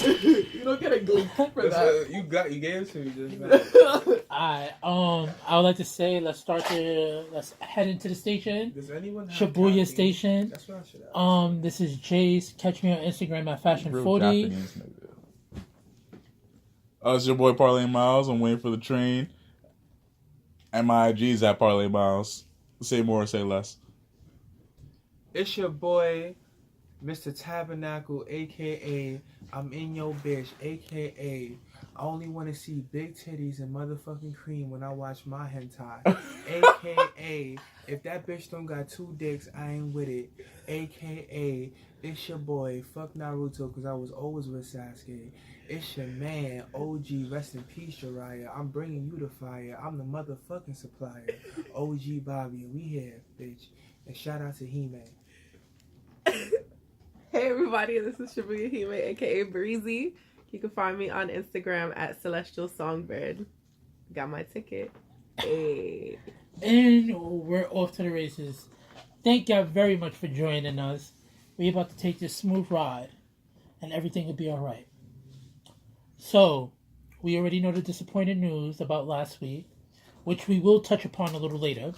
You don't get a gleek for that. You gave it to me just now. Alright, I would like to say let's head into the station. Does anyone have Shibuya caffeine? Station. That's what I should ask. This is Jace. Catch me on Instagram at Fashionforty. It's your boy Parlaymiles. I'm waiting for the train. And my IG is at Parlaymiles. Say more or say less. It's your boy, Mr. Tabernacle, a.k.a. I'm in your bitch, a.k.a. I only want to see big titties and motherfucking cream when I watch my hentai. A.k.a. if that bitch don't got 2 dicks, I ain't with it. A.k.a. it's your boy, fuck Naruto, because I was always with Sasuke. It's your man, OG, rest in peace, Jiraiya. I'm bringing you the fire. I'm the motherfucking supplier. OG Bobby, we here, bitch. And shout out to Hime. Hey everybody, this is Shibuya-hime, aka Breezy. You can find me on Instagram at Celestial Songbird. Got my ticket. Hey. And we're off to the races. Thank y'all very much for joining us. We're about to take this smooth ride, and everything will be alright. So, we already know the disappointing news about last week, which we will touch upon a little later.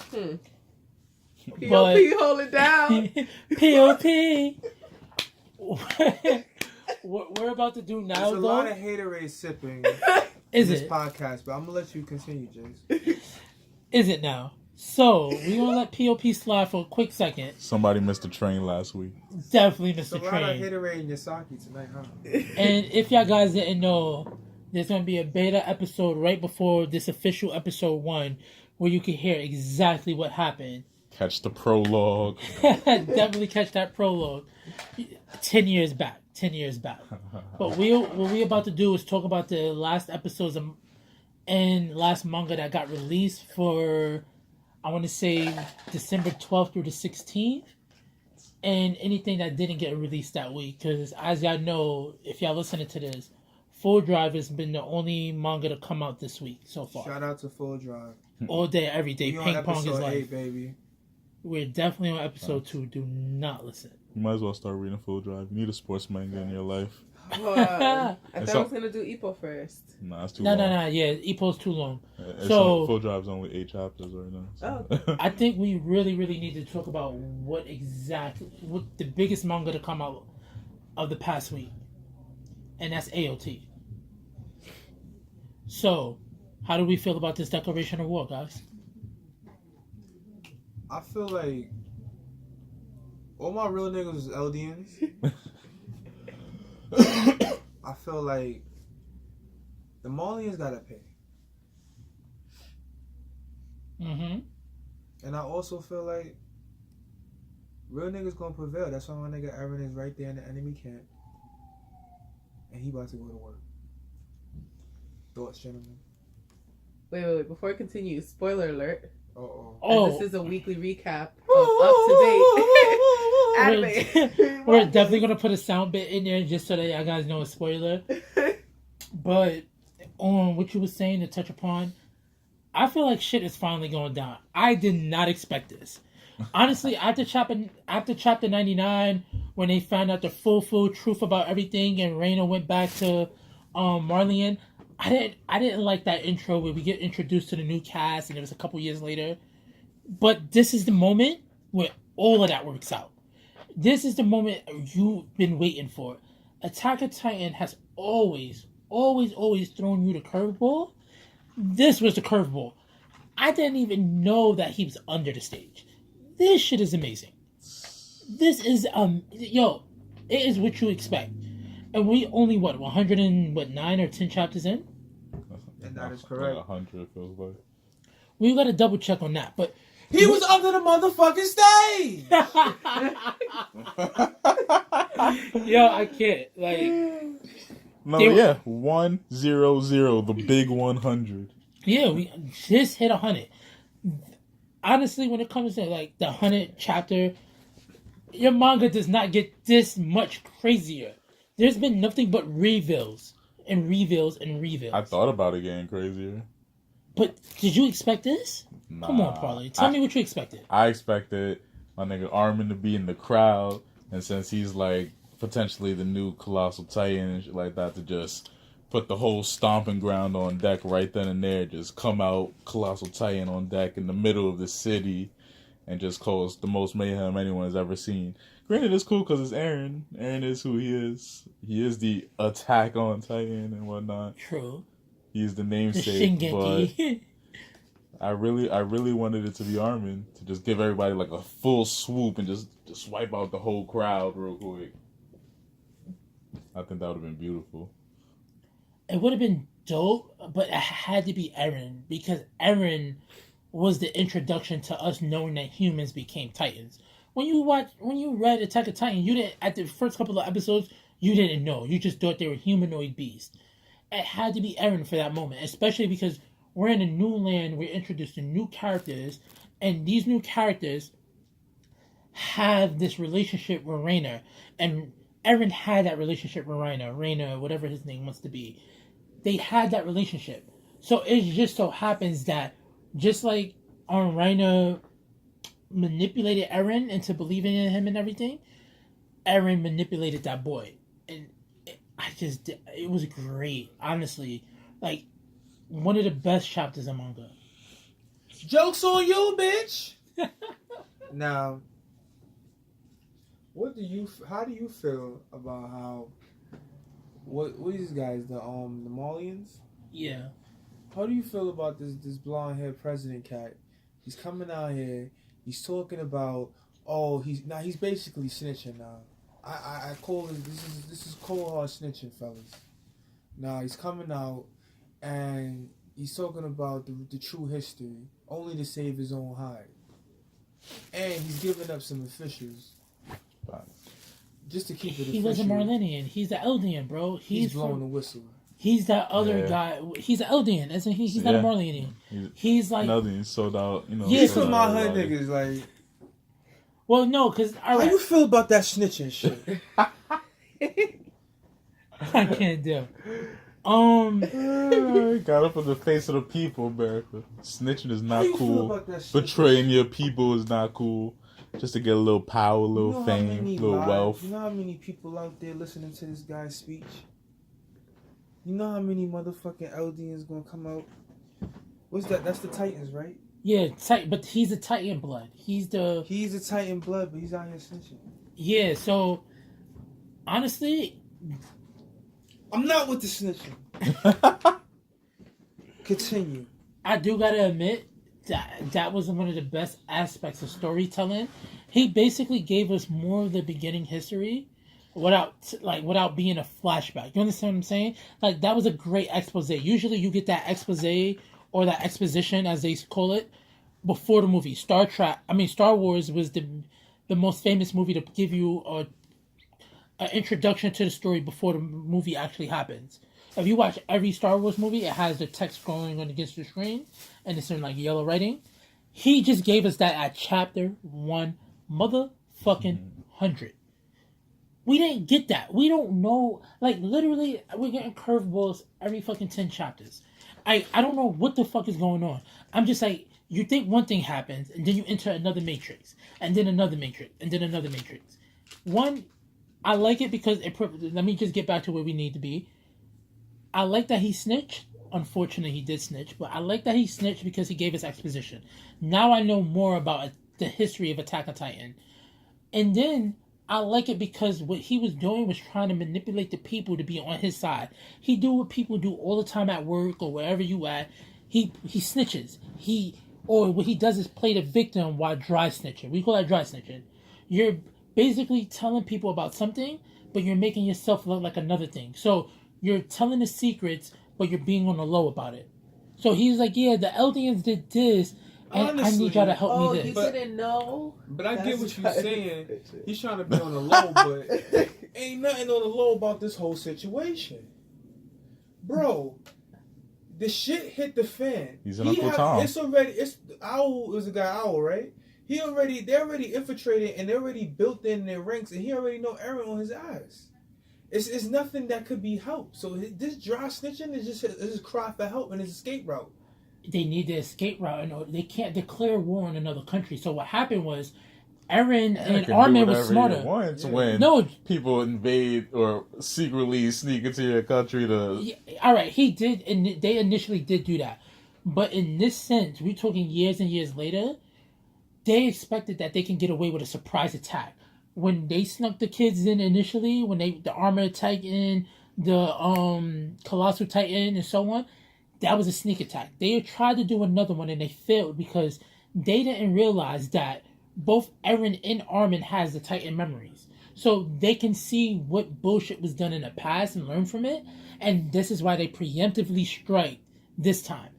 P.O.P. hold it down. P.O.P. What we're about to do now, There's a lot of haterade sipping in this podcast, but I'm going to let you continue, Jace. Is it now? So, we're going to let P.O.P. slide for a quick second. Somebody missed the train last week. Definitely missed the train. train. A lot of haterade in your sake tonight, huh? And if y'all guys didn't know, there's going to be a beta episode right before this official episode 1 where you can hear exactly what happened. Catch the prologue. Definitely catch that prologue. 10 years back. But what we about to do is talk about the last episodes and last manga that got released for, I want to say, December 12th through the 16th. And anything that didn't get released that week. Because as y'all know, if y'all listening to this, Full Drive has been the only manga to come out this week so far. Shout out to Full Drive. All day, every day. Ping pong is life. 8, baby. We're definitely on episode 2. Do not listen. You might as well start reading Full Drive. You need a sports manga in your life. I thought I was going to do Ippo first. Nah, it's too long. No. Yeah, Ippo's too long. So Full Drive's only 8 chapters right now. So. Oh. I think we really need to talk about what the biggest manga to come out of the past week. And that's AOT. So, how do we feel about this declaration of war, guys? I feel like all my real niggas is Eldians. I feel like the Malians gotta pay. Mm-hmm. And I also feel like real niggas gonna prevail. That's why my nigga Aaron is right there in the enemy camp. And he about to go to work. Thoughts, gentlemen? Wait. Before I continue, spoiler alert. Oh. This is a weekly recap of up-to-date anime. We're definitely going to put a sound bit in there just so that y'all guys know a spoiler. But on what you were saying to touch upon, I feel like shit is finally going down. I did not expect this. Honestly, after chapter 99, when they found out the full truth about everything and Reina went back to Marlian, I didn't like that intro where we get introduced to the new cast and it was a couple years later. But this is the moment where all of that works out. This is the moment you've been waiting for. Attack on Titan has always thrown you the curveball. This was the curveball. I didn't even know that he was under the stage. This shit is amazing. This is it is what you expect. And we only 109 or 10 chapters in? And that is correct. 100 feels like. We got to double check on that, but he was under the motherfucking stage. Yo, I can't. No, yeah, 100, the big 100. Yeah, we just hit 100. Honestly, when it comes to the 100th chapter, your manga does not get this much crazier. There's been nothing but reveals and reveals and reveals. I thought about it getting crazier. But did you expect this? Nah, Come on, Parlay. Tell me what you expected. I expected my nigga Armin to be in the crowd, and since he's for potentially the new Colossal Titan and shit like that to just put the whole stomping ground on deck right then and there. Just come out Colossal Titan on deck in the middle of the city and just cause the most mayhem anyone has ever seen. Granted, it's cool because it's Eren. Eren is who he is. He is the attack on Titan and whatnot. True. He's the The namesake, but Shingeki. I really wanted it to be Armin to just give everybody like a full swoop and just wipe out the whole crowd real quick. I think that would have been beautiful. It would have been dope, but it had to be Eren because Eren was the introduction to us knowing that humans became Titans. When you read Attack of Titan, you didn't, at the first couple of episodes, you didn't know. You just thought they were humanoid beasts. It had to be Eren for that moment, especially because we're in a new land, we're introduced to new characters, and these new characters have this relationship with Reina, and Eren had that relationship with Reina, whatever his name wants to be. They had that relationship. So it just so happens that just like Reina manipulated Eren into believing in him and everything, Eren manipulated that boy. And it was great, honestly. Like, one of the best chapters of manga. Joke's on you, bitch! Now, how do you feel about how, what are these guys, the Malians? Yeah. How do you feel about this blonde haired president cat? He's coming out here. He's talking about he's basically snitching now. I call it this is cold hard snitching, fellas. Now he's coming out and he's talking about the true history, only to save his own hide. And he's giving up some officials. Just to keep it official. He was a Marlinian. He's the Eldian, bro. He's blowing the whistle. He's that other guy. He's an Eldian, isn't he? He's not a Marlinian. He's like... Nothing sold out, you know. Yeah, some of my hood niggas, like... Well, no, because... How you feel about that snitching shit? I can't do. Got up in the face of the people, America. Snitching is not cool. Betraying your people is not cool. Just to get a little power, a little fame, a little wealth. You know how many people out there listening to this guy's speech? You know how many motherfucking Eldians gonna come out? What's that? That's the Titans, right? Yeah, but he's a Titan blood. He's a Titan blood, but he's out here snitching. Yeah, so honestly, I'm not with the snitching. Continue. I do gotta admit that was one of the best aspects of storytelling. He basically gave us more of the beginning history without being a flashback. You understand what I'm saying? Like, that was a great expose. Usually you get that expose or that exposition, as they call it, before the movie. Star Wars was the most famous movie to give you an introduction to the story before the movie actually happens. If you watch every Star Wars movie, it has the text scrolling on against the screen, and it's in like yellow writing. He just gave us that at chapter 1 motherfucking 100. We didn't get that. We don't know. Like, literally, we're getting curveballs every fucking 10 chapters. I don't know what the fuck is going on. I'm just like, you think one thing happens, and then you enter another matrix, and then another matrix, and then another matrix. One, I like it because let me just get back to where we need to be. I like that he snitched. Unfortunately, he did snitch, but I like that he snitched because he gave us exposition. Now I know more about the history of Attack on Titan. And then I like it because what he was doing was trying to manipulate the people to be on his side. He do what people do all the time at work or wherever you at. He snitches. Or what he does is play the victim while dry snitching. We call that dry snitching. You're basically telling people about something, but you're making yourself look like another thing. So you're telling the secrets, but you're being on the low about it. So he's like, yeah, the Eldians did this, and honestly, I need y'all to help me this. You didn't know? But I get what you're saying. He's trying to be on the low, but ain't nothing on the low about this whole situation. Bro, the shit hit the fan. He's an Uncle Tom. It's Owl is the guy Owl, right? They're already infiltrated and they're already built in their ranks, and he already know Eren on his ass. It's nothing that could be helped. So this dry snitching is just cry for help and his escape route. They need the escape route, and they can't declare war on another country. So what happened was, Eren and can do Armin was whatever he smarter. wants Yeah. when No, people invade or secretly sneak into your country to. yeah, all right, he did, and they initially did do that. But in this sense, we're talking years and years later. They expected that they can get away with a surprise attack. When they snuck the kids in initially, when the Armored Titan, the Colossal Titan, and so on, that was a sneak attack. They tried to do another one and they failed because they didn't realize that both Eren and Armin has the Titan memories. So they can see what bullshit was done in the past and learn from it. And this is why they preemptively strike this time.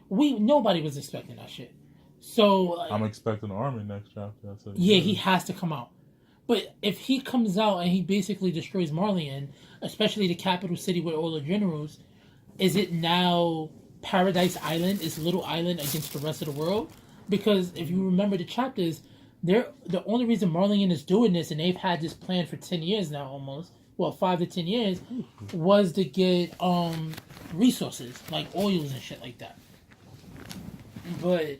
Nobody was expecting that shit. So I'm expecting Armin next chapter. yeah, he has to come out. But if he comes out and he basically destroys Marleyan, especially the capital city with all the generals, is it now Paradise Island, is Little Island against the rest of the world? Because if you remember the chapters, the only reason Marleyan is doing this, and they've had this plan for 10 years now almost, well, 5 to 10 years, was to get resources, like oils and shit like that. But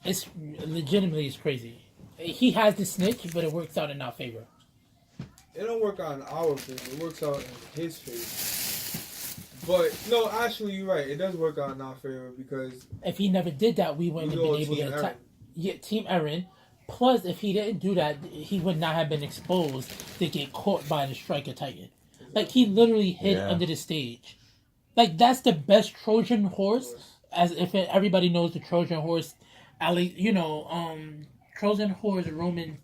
it's legitimately it's crazy. He has the snitch, but it works out in our favor. It don't work out in our favor. It works out in his favor. But no, actually, you're right. It does work out in our favor because If he never did that, we wouldn't have been able to attack. Yeah, Team Eren. Plus, if he didn't do that, he would not have been exposed to get caught by the Striker Titan. Like, he literally hid under the stage. Like, that's the best Trojan horse. As if everybody knows the Trojan horse, Trojan horse Roman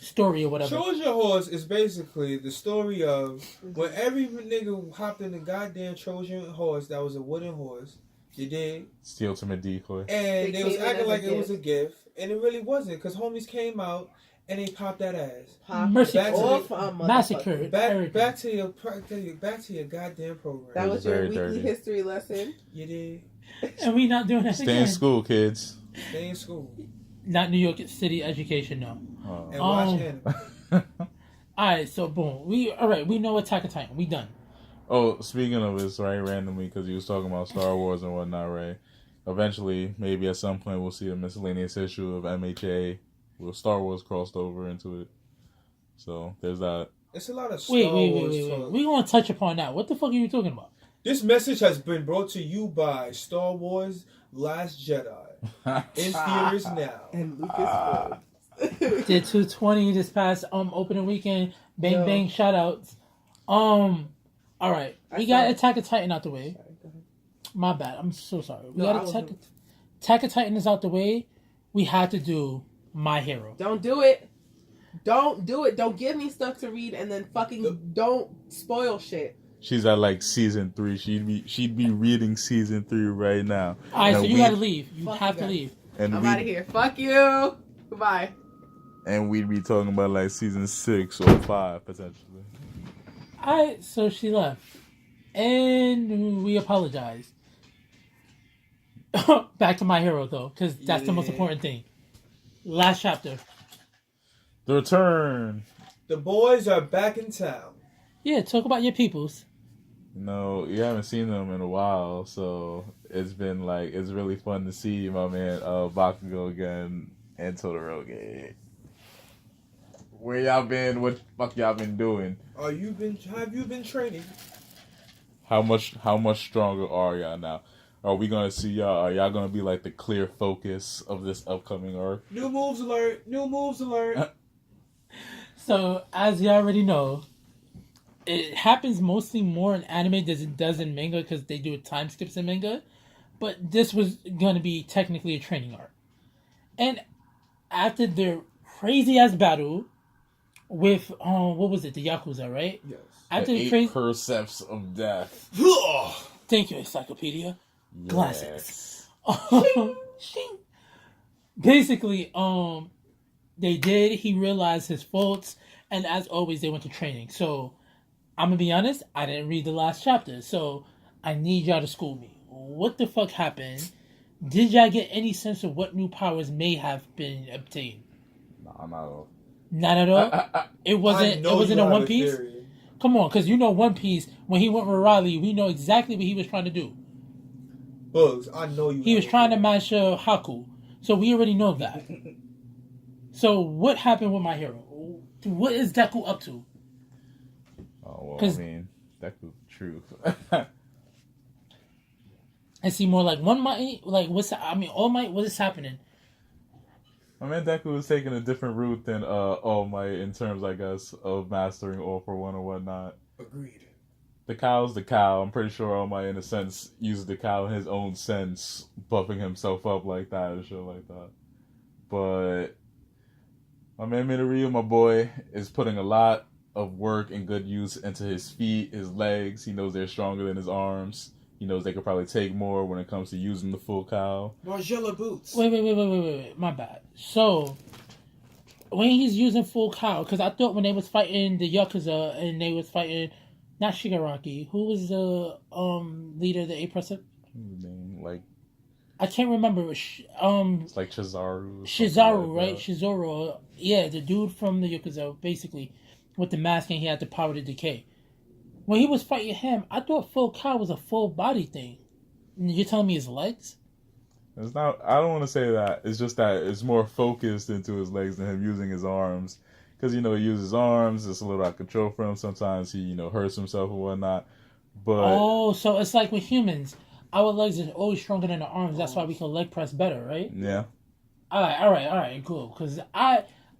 story or whatever. Trojan horse is basically the story of when every nigga hopped in the goddamn Trojan horse that was a wooden horse. You did. It's the ultimate decoy. And they was came in acting as a like it gift. was a gift, and it really wasn't, because homies came out and they popped that ass. Mercy Back to Off, the- Massacre. Back to your goddamn program. That was your Very weekly dirty. history lesson. You did. And we not doing that Stay again. in school, kids. Stay in school Not New York City education, no. and watch anime. Alright, so boom. We know Attack on Titan. We done. Oh, speaking of this, right, randomly, because you was talking about Star Wars and whatnot, right? Eventually, maybe at some point, we'll see a miscellaneous issue of MHA with Star Wars crossed over into it. So, there's that. It's a lot of Star Wait. Wars talk. We gonna touch upon that. What the fuck are you talking about? This message has been brought to you by Star Wars Last Jedi. In theaters now. And Lucas Did 220 this past opening weekend. Bang Yo. bang shout outs. Alright. We got Attack on Titan out the way. Sorry, go ahead. My bad. I'm so sorry. We No, I got wasn't. Attack on Titan is out the way. We had to do My Hero. Don't do it. Don't do it. Don't give me stuff to read and then fucking don't spoil shit. She's at like season 3. She'd be reading season 3 right now. Alright, so And you we- gotta leave. You Fuck have you to guys. leave. And I'm we- out of here. Fuck you. Goodbye. And we'd be talking about like season 6 or 5 potentially. Alright, so she left. And we apologize. Back to My Hero though, because that's the most Yeah. important thing. Last chapter. The return. The boys are back in town. Yeah, talk about your peoples. No, you haven't seen them in a while, so it's been like it's really fun to see my man Bakugo again and Todoroki. Where y'all been? What the fuck y'all been doing? Have you been training? How much stronger are y'all now? Are we gonna see y'all? Are y'all gonna be like the clear focus of this upcoming arc? New moves alert. New moves alert. So, as you already know, it happens mostly more in anime than it does in manga because they do time skips in manga. But this was going to be technically a training arc. And after their crazy ass battle with, what was it, the Yakuza, right? Yes. After The the 8 crazy. percepts of death. Thank you, Encyclopedia. Yes. Shing. Basically, they did. He realized his faults, and as always, they went to training. So, I'm gonna be honest. I didn't read the last chapter, so I need y'all to school me. What the fuck happened? Did y'all get any sense of what new powers may have been obtained? Nah, not at all. Not at all. It wasn't. It wasn't a One Piece. Come on, because you know One Piece. When he went with Riley, we know exactly what he was trying to do. Bugs, I know you. He was trying to match Haku, so we already know that. So what happened with my hero? What is Deku up to? Oh well, I mean, Deku's truth. I see more like One Might. Like All Might. What is happening? I mean, Deku was taking a different route than All Might in terms, I guess, of mastering All for One or whatnot. Agreed. The cow's the cow. I'm pretty sure All Might, in a sense, uses the cow in his own sense, buffing himself up like that and shit like that. But my man Midoriya, my boy, is putting a lot of work and good use into his feet, his legs. He knows they're stronger than his arms. He knows they could probably take more when it comes to using the full cow. Margiela boots. Wait. My bad. So, when he's using full cow, because I thought when they was fighting the Yakuza and they was fighting, not Shigaraki, who was the leader of the Oppressive? Name, like, I can't remember. it's like Shizaru. Shizaru, like right? Shizaru. Yeah, the dude from the Yakuza, basically, with the mask and he had the power to decay. When he was fighting him, I thought full cow was a full body thing. You're telling me his legs? It's not. I don't want to say that. It's just that it's more focused into his legs than him using his arms. Because, he uses his arms. It's a little out of control for him. Sometimes he, hurts himself or whatnot. But so it's like with humans. Our legs are always stronger than the arms. That's why we can leg press better, right? Yeah. All right, cool. Because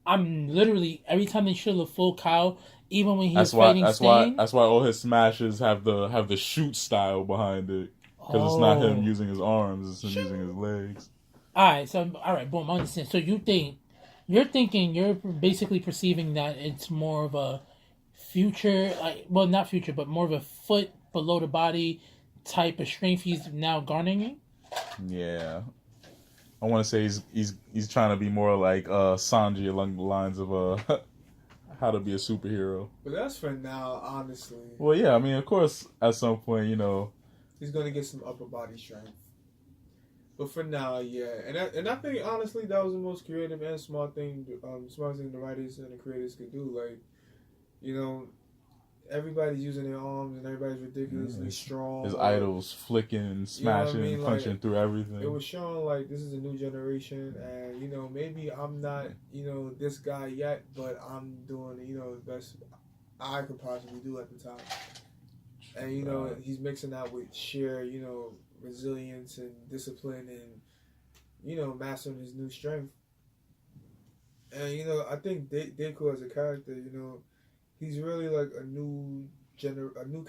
I'm literally, every time they show the full cow, even when he's fighting Stain. That's why all his smashes have the shoot style behind it. Because it's not him using his arms, it's him using his legs. All right, boom, I understand. So you're basically perceiving that it's more of a future, not future, but more of a foot below the body type of strength he's now garnering? Yeah. I want to say he's trying to be more like Sanji along the lines of how to be a superhero. But that's for now, honestly. Well, yeah, I mean, of course, at some point, he's gonna get some upper body strength. But for now, yeah, and I think honestly that was the most creative and smart thing the writers and the creators could do. Like, everybody's using their arms and everybody's ridiculously strong. His idols flicking, smashing, punching through everything. It was showing like this is a new generation, and maybe I'm not this guy yet, but I'm doing the best I could possibly do at the time. And he's mixing that with sheer resilience and discipline, and mastering his new strength. And I think Deku as a character, he's really like a new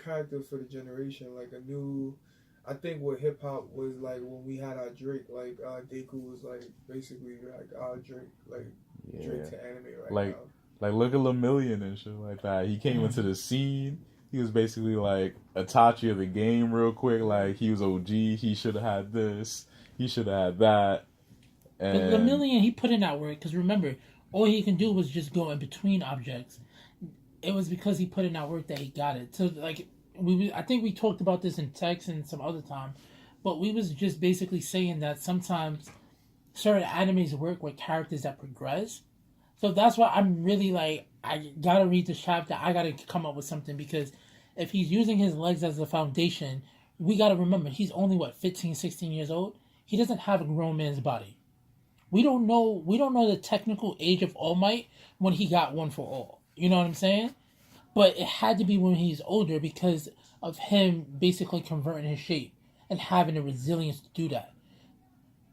character for the generation, like a new. I think what hip hop was like when we had our Drake, like Deku was like basically like our Drake, like Drake to anime right now. Like look at Lemillion and shit like that. He came into the scene. He was basically like Itachi of the game real quick. Like he was OG. He should have had this. He should have had that. And but Lemillion, he put in that work because remember, all he can do was just go in between objects. It was because he put in that work that he got it. So like I think we talked about this in text and some other time, but we was just basically saying that sometimes certain animes work with characters that progress. So that's why I'm really like, I gotta read the chapter. I gotta come up with something because if he's using his legs as the foundation, we gotta remember he's only 15, 16 years old. He doesn't have a grown man's body. We don't know the technical age of All Might when he got One for All. You know what I'm saying? But it had to be when he's older because of him basically converting his shape and having the resilience to do that.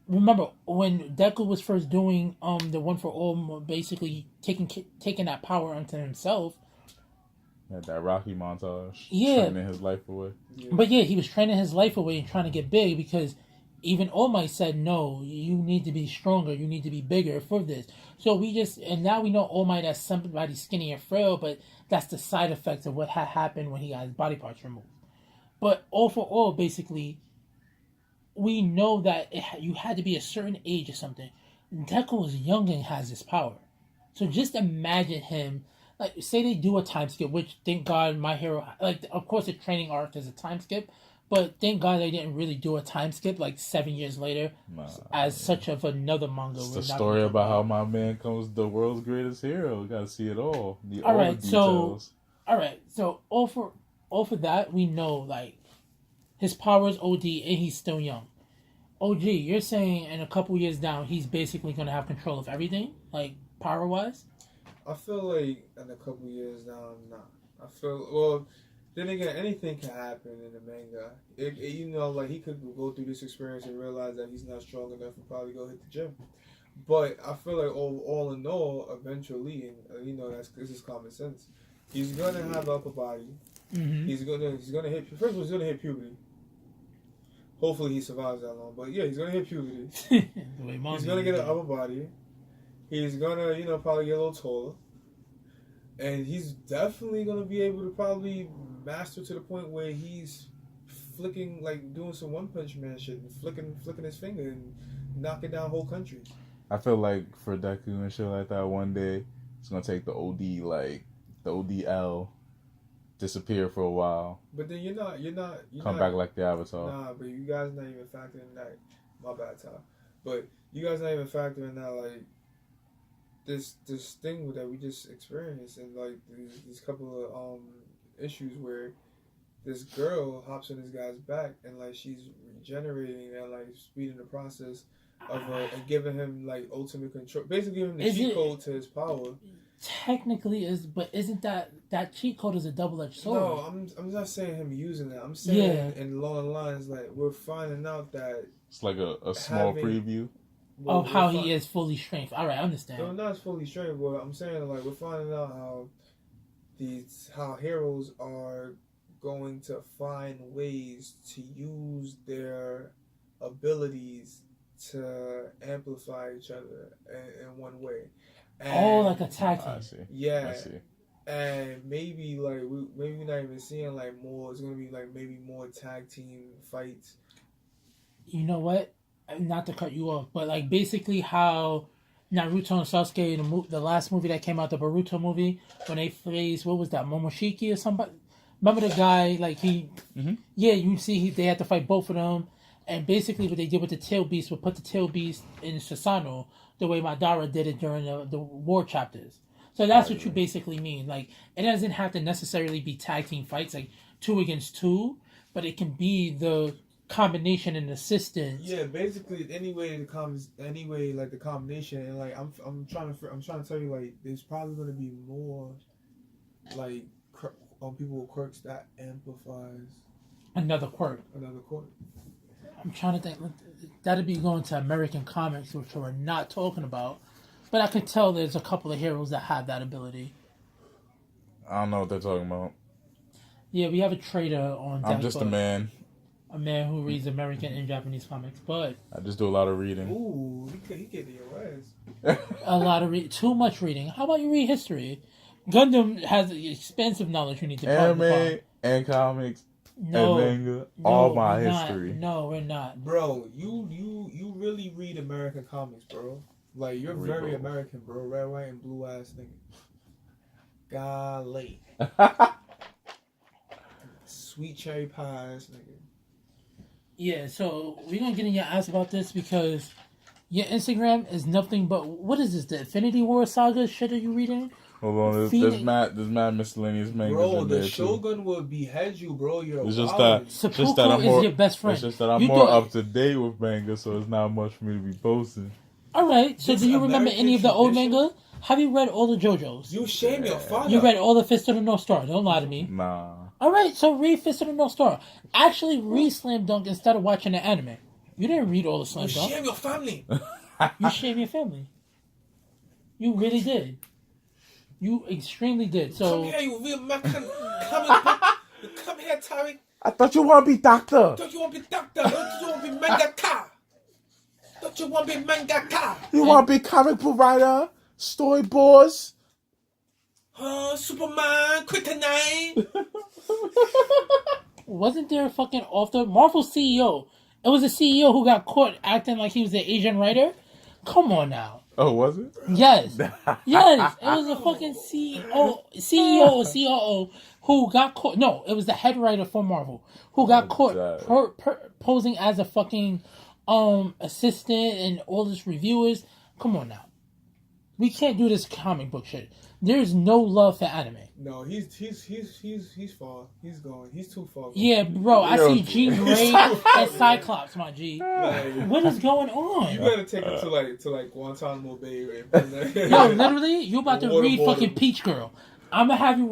Remember when Deku was first doing the One for All, basically taking that power onto himself. Yeah, that Rocky montage. Yeah, training his life away. Yeah. But yeah, he was training his life away and trying to get big because even All Might said, no, you need to be stronger, you need to be bigger for this. So and now we know All Might as somebody skinny and frail, but that's the side effects of what had happened when he got his body parts removed. But All for All, basically, we know that you had to be a certain age or something. Deku is young and has this power. So just imagine him, like, say they do a time skip, which, thank God, My Hero, like, of course the training arc is a time skip, but thank God they didn't really do a time skip, like, 7 years later, such of another manga. It's the story about how my man becomes the world's greatest hero. You gotta see it all. All right, so all for that, we know, like, his power is OD and he's still young. OG, you're saying in a couple years down, he's basically going to have control of everything? Like, power wise? I feel like in a couple years now, I feel well. Then again, anything can happen in the manga. You know, like he could go through this experience and realize that he's not strong enough and probably go hit the gym. But I feel like all in all, eventually, and you know this is common sense. He's gonna have an upper body. Mm-hmm. He's gonna hit. First of all, he's gonna hit puberty. Hopefully, he survives that long. But yeah, he's gonna hit puberty. He's gonna get an upper body. He's gonna probably get a little taller. And he's definitely going to be able to probably master to the point where he's flicking, like doing some One Punch Man shit and flicking his finger and knocking down whole countries. I feel like for Deku and shit like that, one day it's going to take the ODL, disappear for a while. But then you're not come back like the Avatar. Nah, but you guys not even factoring that. My bad, Ty. But you guys not even factoring that, like, this thing that we just experienced, and like these couple of issues where this girl hops on this guy's back and like she's regenerating and like speeding the process of and giving him like ultimate control, basically giving him the cheat code to his power. Technically but isn't that cheat code is a double-edged sword? No, I'm not saying him using that. I'm saying in along the lines like we're finding out that it's like a small preview. Of how he is fully strength. All right, I understand. No, not fully strength, but I'm saying like we're finding out how heroes are going to find ways to use their abilities to amplify each other in one way. And, like a tag team. I see. Yeah. I see. And maybe like we're not even seeing like more. It's gonna be like maybe more tag team fights. You know what? Not to cut you off, but like basically how Naruto and Sasuke, the last movie that came out, the Boruto movie, when they faced, what was that, Momoshiki or somebody? Remember the guy, like he, yeah, you see they had to fight both of them, and basically what they did with the Tail Beast was put the Tail Beast in Susanoo, the way Madara did it during the war chapters. So that's what you basically mean. Like, it doesn't have to necessarily be tag team fights, like 2 against 2, but it can be the combination and assistance. Yeah, basically anyway the combination, and like I'm trying to tell you like there's probably going to be more like people with quirks that amplifies another quirk. I'm trying to think. That'd be going to American comics, which we're not talking about, but I can tell there's a couple of heroes that have that ability. I don't know what they're talking about. Yeah, we have a trader on deck. I'm just a man. A man who reads American and Japanese comics, but I just do a lot of reading. Ooh, he get your ass. A lot of too much reading. How about you read history? Gundam has expensive knowledge you need to anime and comics and manga, all my history. No, we're not. Bro, you really read American comics, bro. Like you're very American, bro. Red, white, and blue ass nigga. Golly. Sweet cherry pie ass nigga. Yeah, so we're going to get in your ass about this because your Instagram is nothing but... What is this? The Infinity War Saga shit are you reading? Hold on, there's mad miscellaneous mangas bro, in there, the Shogun will behead you, bro. It's just that I'm more, is your best friend. It's just that I'm more up to date with manga, so it's not much for me to be posting. Alright, so do you remember any of the old manga? Have you read all the JoJo's? You shame your father. You read all the Fist of the North Star. Don't lie to me. Nah. Alright, so read Fist of the North Star. Actually, read Slam Dunk instead of watching the anime. You didn't read all the Slam Dunk. You shame your family. You shame your family. You really did. You extremely did. So come here, you real Mexican. Come here, Tariq. I thought you want to be doctor. Don't you want to be doctor? Don't you want to be mangaka? Don't you want to be mangaka? You want to be comic book writer, storyboards? Superman, Kryptonite. Wasn't there a fucking author? Marvel CEO. It was a CEO who got caught acting like he was an Asian writer. Come on now. Oh, was it? Yes. Yes. It was a fucking CEO or COO who got caught. No, it was the head writer for Marvel who got caught posing as a fucking assistant and all this reviewers. Come on now. We can't do this comic book shit. there's no love for anime. No, he's far. He's going. He's too far. Yeah, bro. I Yo. see Jean Grey and Cyclops, my G. Like, What is going on? you better take him to like Guantanamo Bay. Yo, literally, you about to read Waterboarding. fucking Peach Girl. I'm gonna have you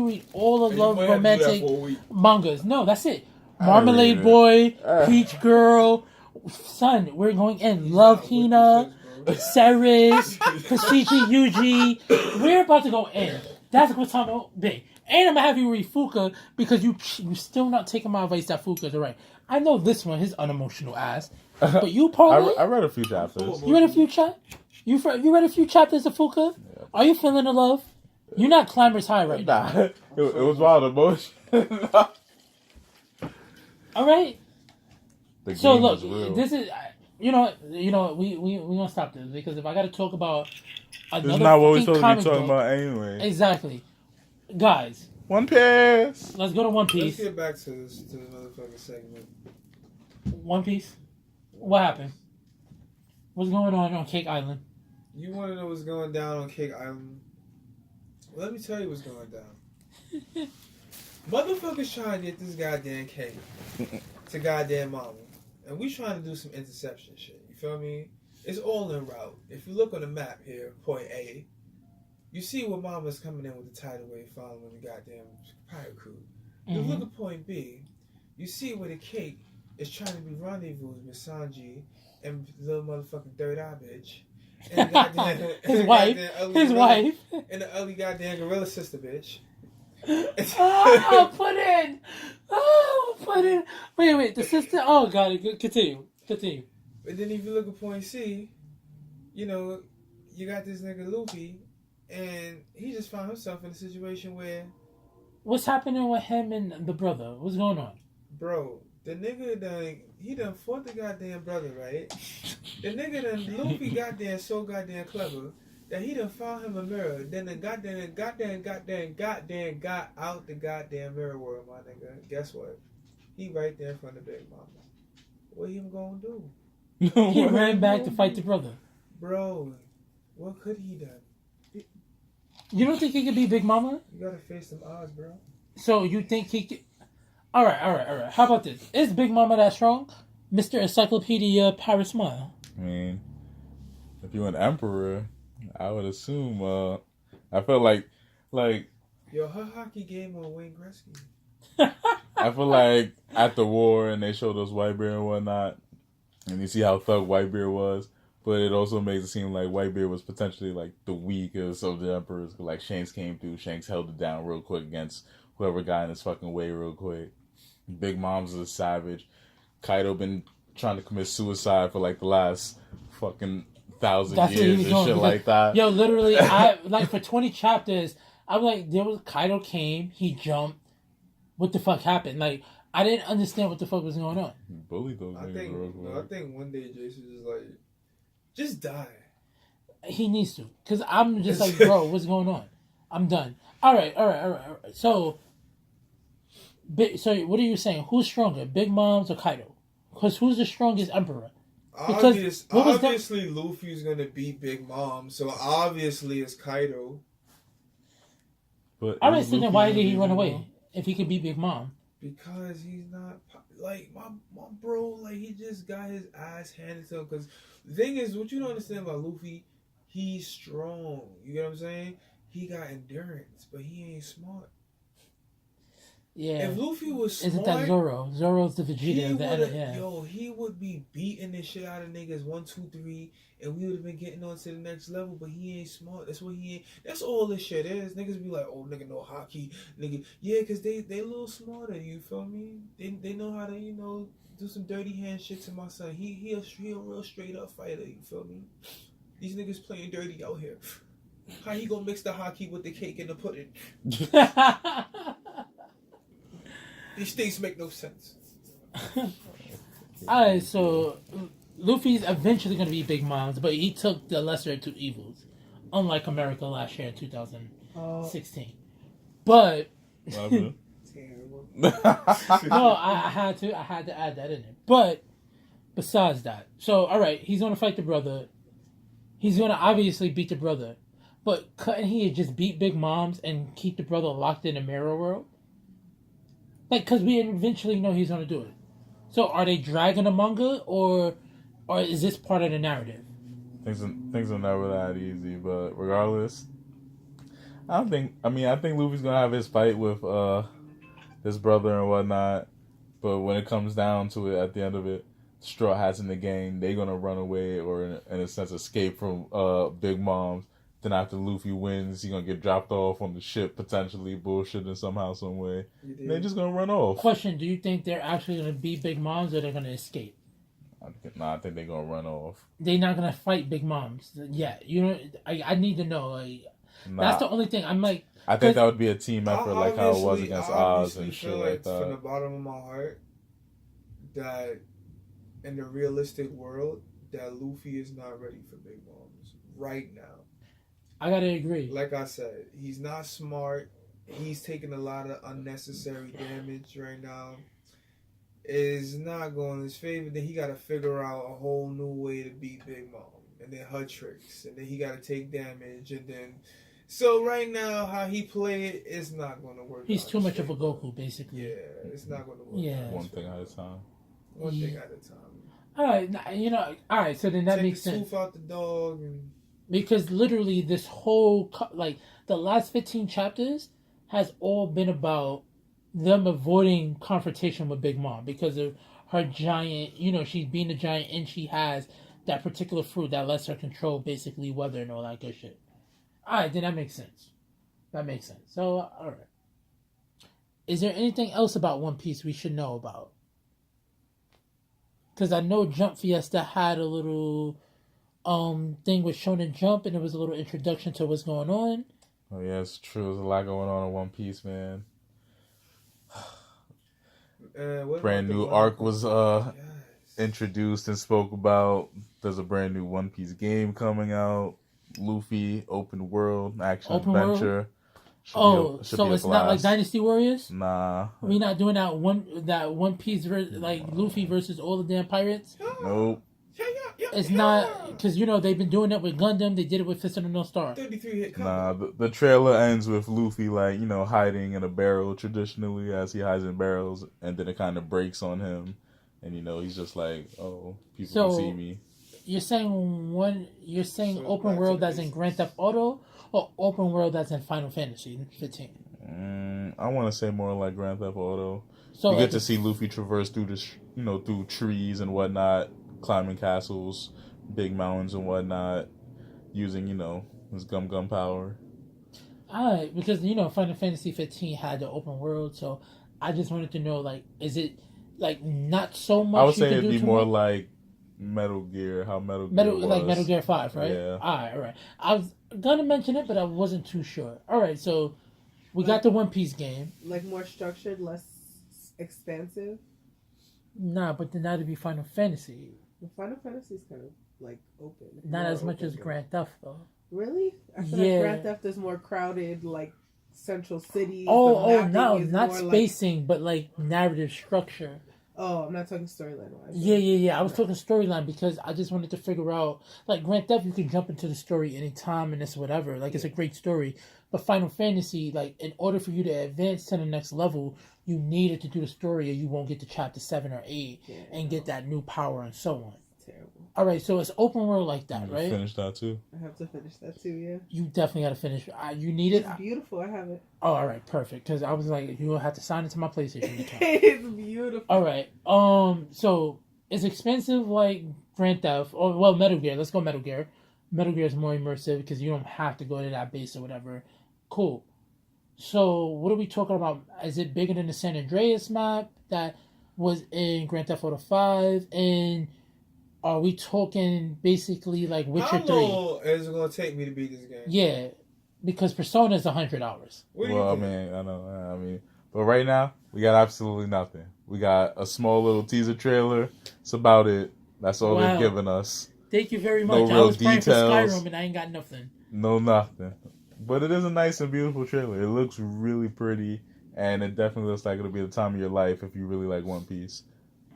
read all the And you love might have to do that romantic for a week. mangas. No, that's it. I Marmalade read Boy, it. Peach Girl, son. We're going in. Love Hina, Ceres, Kasichi Yuji. We're about to go in. That's what time to be. And I'm gonna have you read Fuka because you still not taking my advice that Fuka's alright. I know this one, his unemotional ass, but you Parlay. I read a few chapters. You read a few You read a few chapters of Fuka? Yeah. Are you feeling the love? You're not climbers high right now. Nah, it was wild emotion. All right. So look, this is we gonna stop this because if I gotta talk about another, this is not what we're fucking supposed to be comic talking book- about anyway. Exactly, guys. One Piece. Let's go to One Let's Piece. get back to this motherfucking segment. One Piece. What happened? What's going on Cake Island? You want to know what's going down on Cake Island? Well, let me tell you what's going down. Motherfuckers trying to get this goddamn cake to goddamn mama. And we trying to do some interception shit. You feel me? It's all en route. If you look on the map here, point A, you see where mama's coming in with the tidal wave following the goddamn pirate crew. You look at point B, you see where the cake is trying to be rendezvous with Sanji and the little motherfucking third eye bitch. And the goddamn, His wife. And the ugly goddamn gorilla sister bitch. Put in. Wait. The sister. Oh, got it. Continue. But then if you look at point C, you know, you got this nigga Luffy, and he just found himself in a situation where, what's happening with him and the brother? What's going on? bro, the nigga done fought the goddamn brother, right? The nigga Luffy goddamn so goddamn clever that he done found him a mirror. Then the goddamn got out the goddamn mirror world, my nigga. Guess what? He right there in front of Big Mama. What he gonna do? He ran back to fight the brother. Bro, what could he done? You don't think he could be Big Mama? You gotta face them odds, bro. So you think he could... All right. How about this? Is Big Mama that strong? Mr. Encyclopedia Parasmile. I mean, if you're an emperor, I would assume. I feel like, Yo, her hockey game on Wayne Gretzky. I feel like at the war and they showed us Whitebeard and whatnot, and you see how thug Whitebeard was, but it also makes it seem like Whitebeard was potentially like the weakest of the emperors. Like Shanks came through, Shanks held it down real quick against whoever got in his fucking way real quick. Big Mom's is a savage. Kaido been trying to commit suicide for like the last fucking 1,000 years and shit like that. Yo, literally, I like for 20 chapters, I'm like, Kaido came, he jumped. What the fuck happened? Like, I didn't understand what the fuck was going on. Bullied those niggas real quick. I think one day Jace was just like, just die. He needs to, cause I'm just like, bro, what's going on? I'm done. All right. So what are you saying? Who's stronger, Big Moms or Kaido? Because who's the strongest emperor? Because obviously Luffy's gonna beat Big Mom, so obviously it's Kaido. But all right, so then why did he run away if he could beat Big Mom? Because he's not like my bro. Like he just got his ass handed to him. Because the thing is, what you don't understand about Luffy, he's strong. You get what I'm saying? He got endurance, but he ain't smart. Yeah. If Luffy was smart, isn't that Zoro? Zoro's the Vegeta of the end. Yeah. Yo, he would be beating the shit out of niggas 1, 2, 3, and we would have been getting on to the next level. But he ain't smart. That's what he ain't. That's all this shit is. Niggas be like, oh, nigga, no hockey, nigga. Yeah, cause they a little smarter. You feel me? They know how to do some dirty hand shit to my son. He a real straight up fighter. You feel me? These niggas playing dirty out here. How he gonna mix the hockey with the cake and the pudding? These things make no sense. Alright, so Luffy's eventually going to be Big Mom's, but he took the lesser of two evils, unlike America last year in 2016. But no, I had to add that in there. But besides that, so all right, he's going to fight the brother. He's going to obviously beat the brother. but couldn't he just beat Big Mom's and keep the brother locked in a mirror world? Like, because we eventually know he's going to do it. So are they dragging the manga, or is this part of the narrative? Things are never that easy, but regardless, I think Luffy's gonna have his fight with his brother and whatnot. But when it comes down to it, at the end of it, Straw Hats in the gang, they're gonna run away or in a sense escape from Big Mom's. Then after Luffy wins, he's gonna get dropped off on the ship, potentially bullshitting somehow, some way. They're just gonna run off. Question: do you think they're actually gonna beat Big Mom's, or they're gonna escape? I think they're gonna run off. They're not gonna fight Big Mom's yet. You know, I need to know. Like, that's the only thing. I'm like, I think that would be a team effort, like how it was against Oz and shit like that. From the bottom of my heart, that in the realistic world, that Luffy is not ready for Big Mom's right now. I gotta agree. Like I said, he's not smart. He's taking a lot of unnecessary damage right now. Is not going in his favor. Then he got to figure out a whole new way to beat Big Mom, and then her tricks, and then he got to take damage, and then. So right now, how he played, it's not going to work. He's too much of a Goku, basically. Yeah, it's not going to work. Yeah, one thing at a time. One thing at a time. All right, you know, all right. So then that makes sense. Take the tooth out the dog, and because literally this whole like the last 15 chapters has all been about them avoiding confrontation with Big Mom because of her giant, you know, she's being a giant and she has that particular fruit that lets her control basically weather and all that good shit. Alright, then that makes sense. That makes sense. So, alright. Is there anything else about One Piece we should know about? Because I know Jump Fiesta had a little thing with Shonen Jump and there was a little introduction to what's going on. Oh yeah, it's true. There's a lot going on in One Piece, man. Brand new arc was introduced and spoke about. There's a brand new One Piece game coming out. Luffy, open world, action adventure. So it's not like Dynasty Warriors? Nah. We not doing that One Piece like Luffy versus all the damn pirates? Nope. It's not, because, you know, they've been doing it with Gundam. They did it with Fist of the North Star. 33 hit Nah, the trailer ends with Luffy, like, you know, hiding in a barrel traditionally as he hides in barrels. And then it kind of breaks on him. And, you know, he's just like, oh, people can see me. You're saying open world that's in Grand Theft Auto or open world that's in Final Fantasy 15? I want to say more like Grand Theft Auto. So you get to see Luffy traverse through through trees and whatnot, climbing castles, big mountains and whatnot, using, you know, his gum power. Alright, because, you know, Final Fantasy 15 had the open world, so I just wanted to know, like, is it, like, not so much? I would say it'd be more like Metal Gear, how Metal Gear was. Like Metal Gear 5, right? Yeah. Alright. I was gonna mention it, but I wasn't too sure. Alright, so we got the One Piece game. Like more structured, less expansive? Nah, but then that'd be Final Fantasy. The Final Fantasy is kind of like open. Not as much as Grand Theft, though. Really? I feel like Grand Theft is more crowded, like central city. No, not spacing, but like narrative structure. Oh, I'm not talking storyline wise. Yeah. I was talking storyline because I just wanted to figure out, like, Grand Theft, you can jump into the story anytime and it's whatever. Like, it's a great story. But Final Fantasy, like, in order for you to advance to the next level, you needed to do the story or you won't get to chapter 7 or 8 and get that new power and so on. Terrible. All right, so it's open world like that, right? Finish that too. I have to finish that too, yeah. You definitely got to finish. You need it? It's beautiful. I have it. Oh, all right, perfect. Because I was like, you'll have to sign it to my PlayStation account. It's beautiful. All right. So it's expensive like Grand Theft or Metal Gear. Let's go Metal Gear. Metal Gear is more immersive because you don't have to go to that base or whatever. Cool. So what are we talking about? Is it bigger than the San Andreas map that was in Grand Theft Auto 5? And are we talking basically like Witcher 3? How long is it going to take me to beat this game? Yeah, because Persona is $100. Well, I mean, but right now we got absolutely nothing. We got a small little teaser trailer. It's about it. That's all they've given us. Thank you very much. No I was real praying for details. Skyrim and I ain't got nothing. No, nothing. But it is a nice and beautiful trailer. It looks really pretty, and it definitely looks like it'll be the time of your life if you really like One Piece.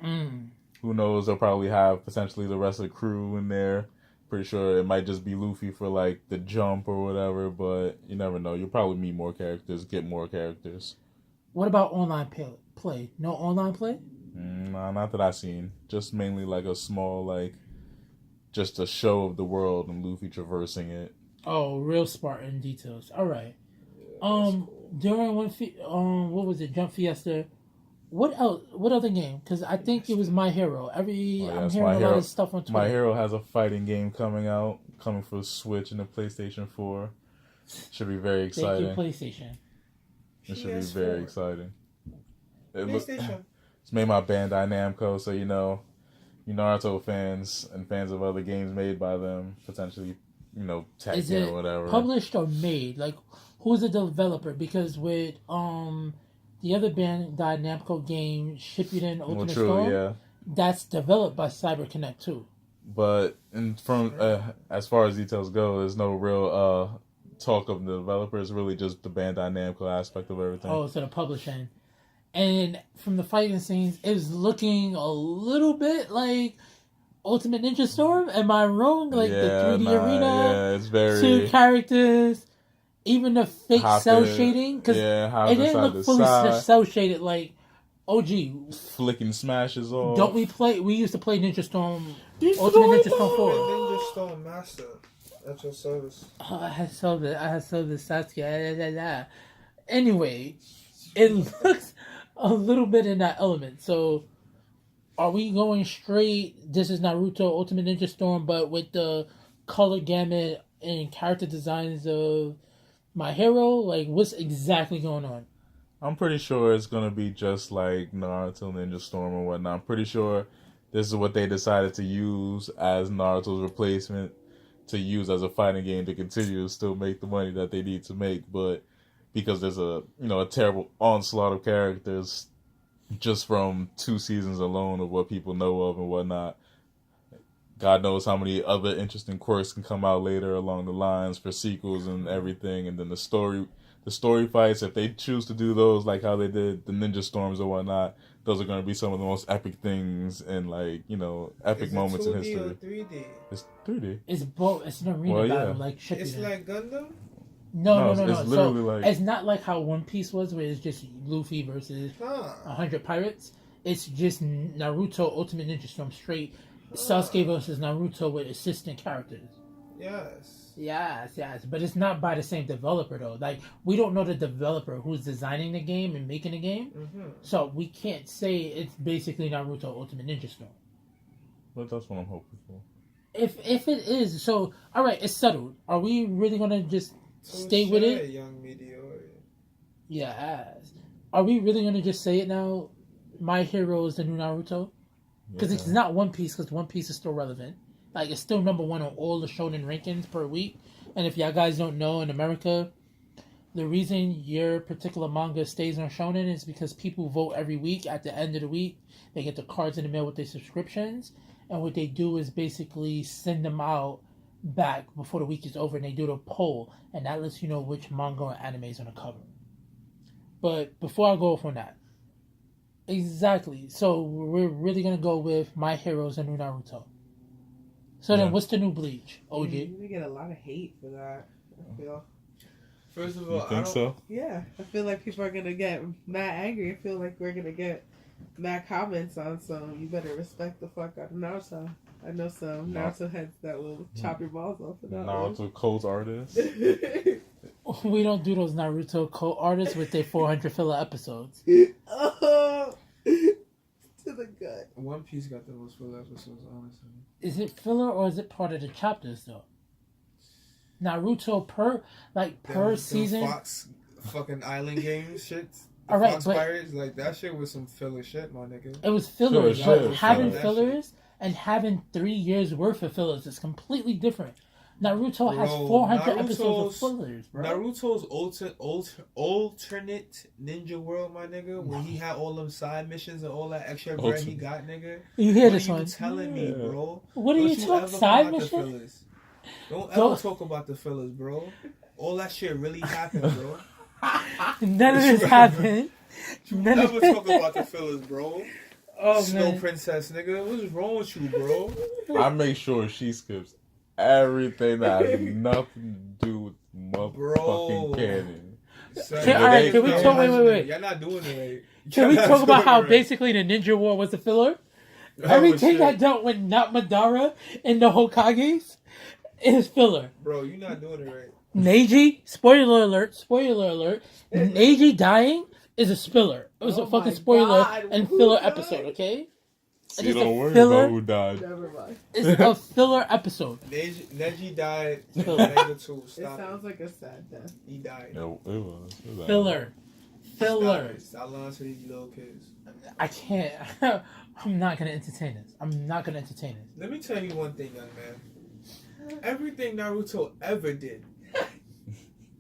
Who knows? They'll probably have potentially the rest of the crew in there pretty sure it might just be Luffy for like the jump or whatever, but you never know. You'll probably meet more characters, get more characters. What about online play? No online play? Nah, not that I've seen. Just mainly like a small, like, just a show of the world and Luffy traversing it. Oh, real Spartan details. All right. During what was it? Jump Fiesta. What else? What other game? Because I think it was My Hero. I'm hearing a lot of stuff on Twitter. My Hero has a fighting game coming for Switch and the PlayStation 4. Should be very exciting. Thank you, PlayStation. It should be very exciting. PlayStation. It's made by Bandai Namco, so you Naruto fans and fans of other games made by them potentially, Tekken or whatever. Published or made? Like, who's the developer? Because with the other Bandai Namco game, Shippuden Ultimate Storm, yeah, that's developed by CyberConnect too. But from as far as details go, there's no real talk of the developer. It's really just the Bandai Namco aspect of everything. Oh, so the publishing. And from the fighting scenes, it's looking a little bit like Ultimate Ninja Storm. Am I wrong? Like the 3D arena, yeah, it's very 2 characters, even the fake cell shading, because it didn't look fully cell shaded like OG. Flicking smashes off. Don't we play? We used to play Ninja Storm, Ultimate Ninja Storm 4. Ninja Storm Master at your service. Oh, I had sold it. Sasuke. Anyway, it looks a little bit in that element. So, are we going straight? This is Naruto Ultimate Ninja Storm, but with the color gamut and character designs of My Hero. Like, what's exactly going on? I'm pretty sure it's gonna be just like Naruto Ninja Storm or whatnot. I'm pretty sure this is what they decided to use as Naruto's replacement, to use as a fighting game to continue to still make the money that they need to make, but because there's a terrible onslaught of characters just from 2 seasons alone of what people know of and whatnot. God knows how many other interesting quirks can come out later along the lines for sequels and everything. And then the story fights, if they choose to do those like how they did the Ninja Storms or whatnot, those are going to be some of the most epic things and epic moments in history. Or 3D? It's 3D. It's both. It's an arena battle, like Shippuden. It's like Gundam? No. It's literally it's not like how One Piece was, where it's just Luffy versus 100 pirates. It's just Naruto Ultimate Ninja Storm straight. Sasuke versus Naruto with assistant characters. Yes. But it's not by the same developer, though. Like, we don't know the developer who's designing the game and making the game. Mm-hmm. So we can't say it's basically Naruto Ultimate Ninja Storm. But that's what I'm hoping for. If it is, so, alright, it's settled. Are we really going to just stay with it? Young Meteor. Yes. Are we really going to just say it now? My Hero is the new Naruto? Because it's not One Piece, because One Piece is still relevant. Like, it's still number 1 on all the shonen rankings per week. And if y'all guys don't know, in America, the reason your particular manga stays on shonen is because people vote every week. At the end of the week, they get the cards in the mail with their subscriptions. And what they do is basically send them out back before the week is over, and they do the poll. And that lets you know which manga or anime is on the cover. But before I go off on that, exactly. So we're really going to go with My Hero's and new Naruto. So then what's the new Bleach, OG? You're going to get a lot of hate for that, I feel. First of all, you think so? Yeah. I feel like people are going to get mad angry. I feel like we're going to get mad comments on some, you better respect the fuck out of Naruto. I know some Naruto heads that will chop your balls off of that. Naruto cult artists. We don't do those Naruto cult artists with their 400 filler episodes. Oh, to the gut. One Piece got the most filler episodes, honestly. Is it filler or is it part of the chapters though? Naruto per season. Fox fucking island games shit. All right, Fox Pirates, like that shit was some filler shit, my nigga. It was fillers, but having fillers shit. And having 3 years worth of fillers is completely different. Naruto has 400 episodes of fillers, bro. Naruto's alternate ninja world, my nigga, when he had all them side missions and all that extra bread he got, nigga. You hear this one? What are you telling me, bro? What are you talking side missions? Don't ever talk about the fillers, bro. All that shit really happened, bro. None of this happened. Never talk about the fillers, bro. Oh, Snow man. Princess, nigga. What's wrong with you, bro? I make sure she skips everything that has nothing to do with motherfucking canon. Alright, can we talk? Wait. You're not doing it right. Can we talk about how basically the Ninja War was a filler? Everything that dealt with not Madara and the Hokages is filler. Bro, you're not doing it right. Neji, spoiler alert, Neji dying is a spiller. It was a fucking spoiler and filler episode, okay? See, don't worry about who died. Never mind. It's a filler episode. Neji died. Filler. It sounds like a sad death. He died. It was. Filler. Stop lying to these little kids. I can't. I'm not going to entertain this. Let me tell you one thing, young man. Everything Naruto ever did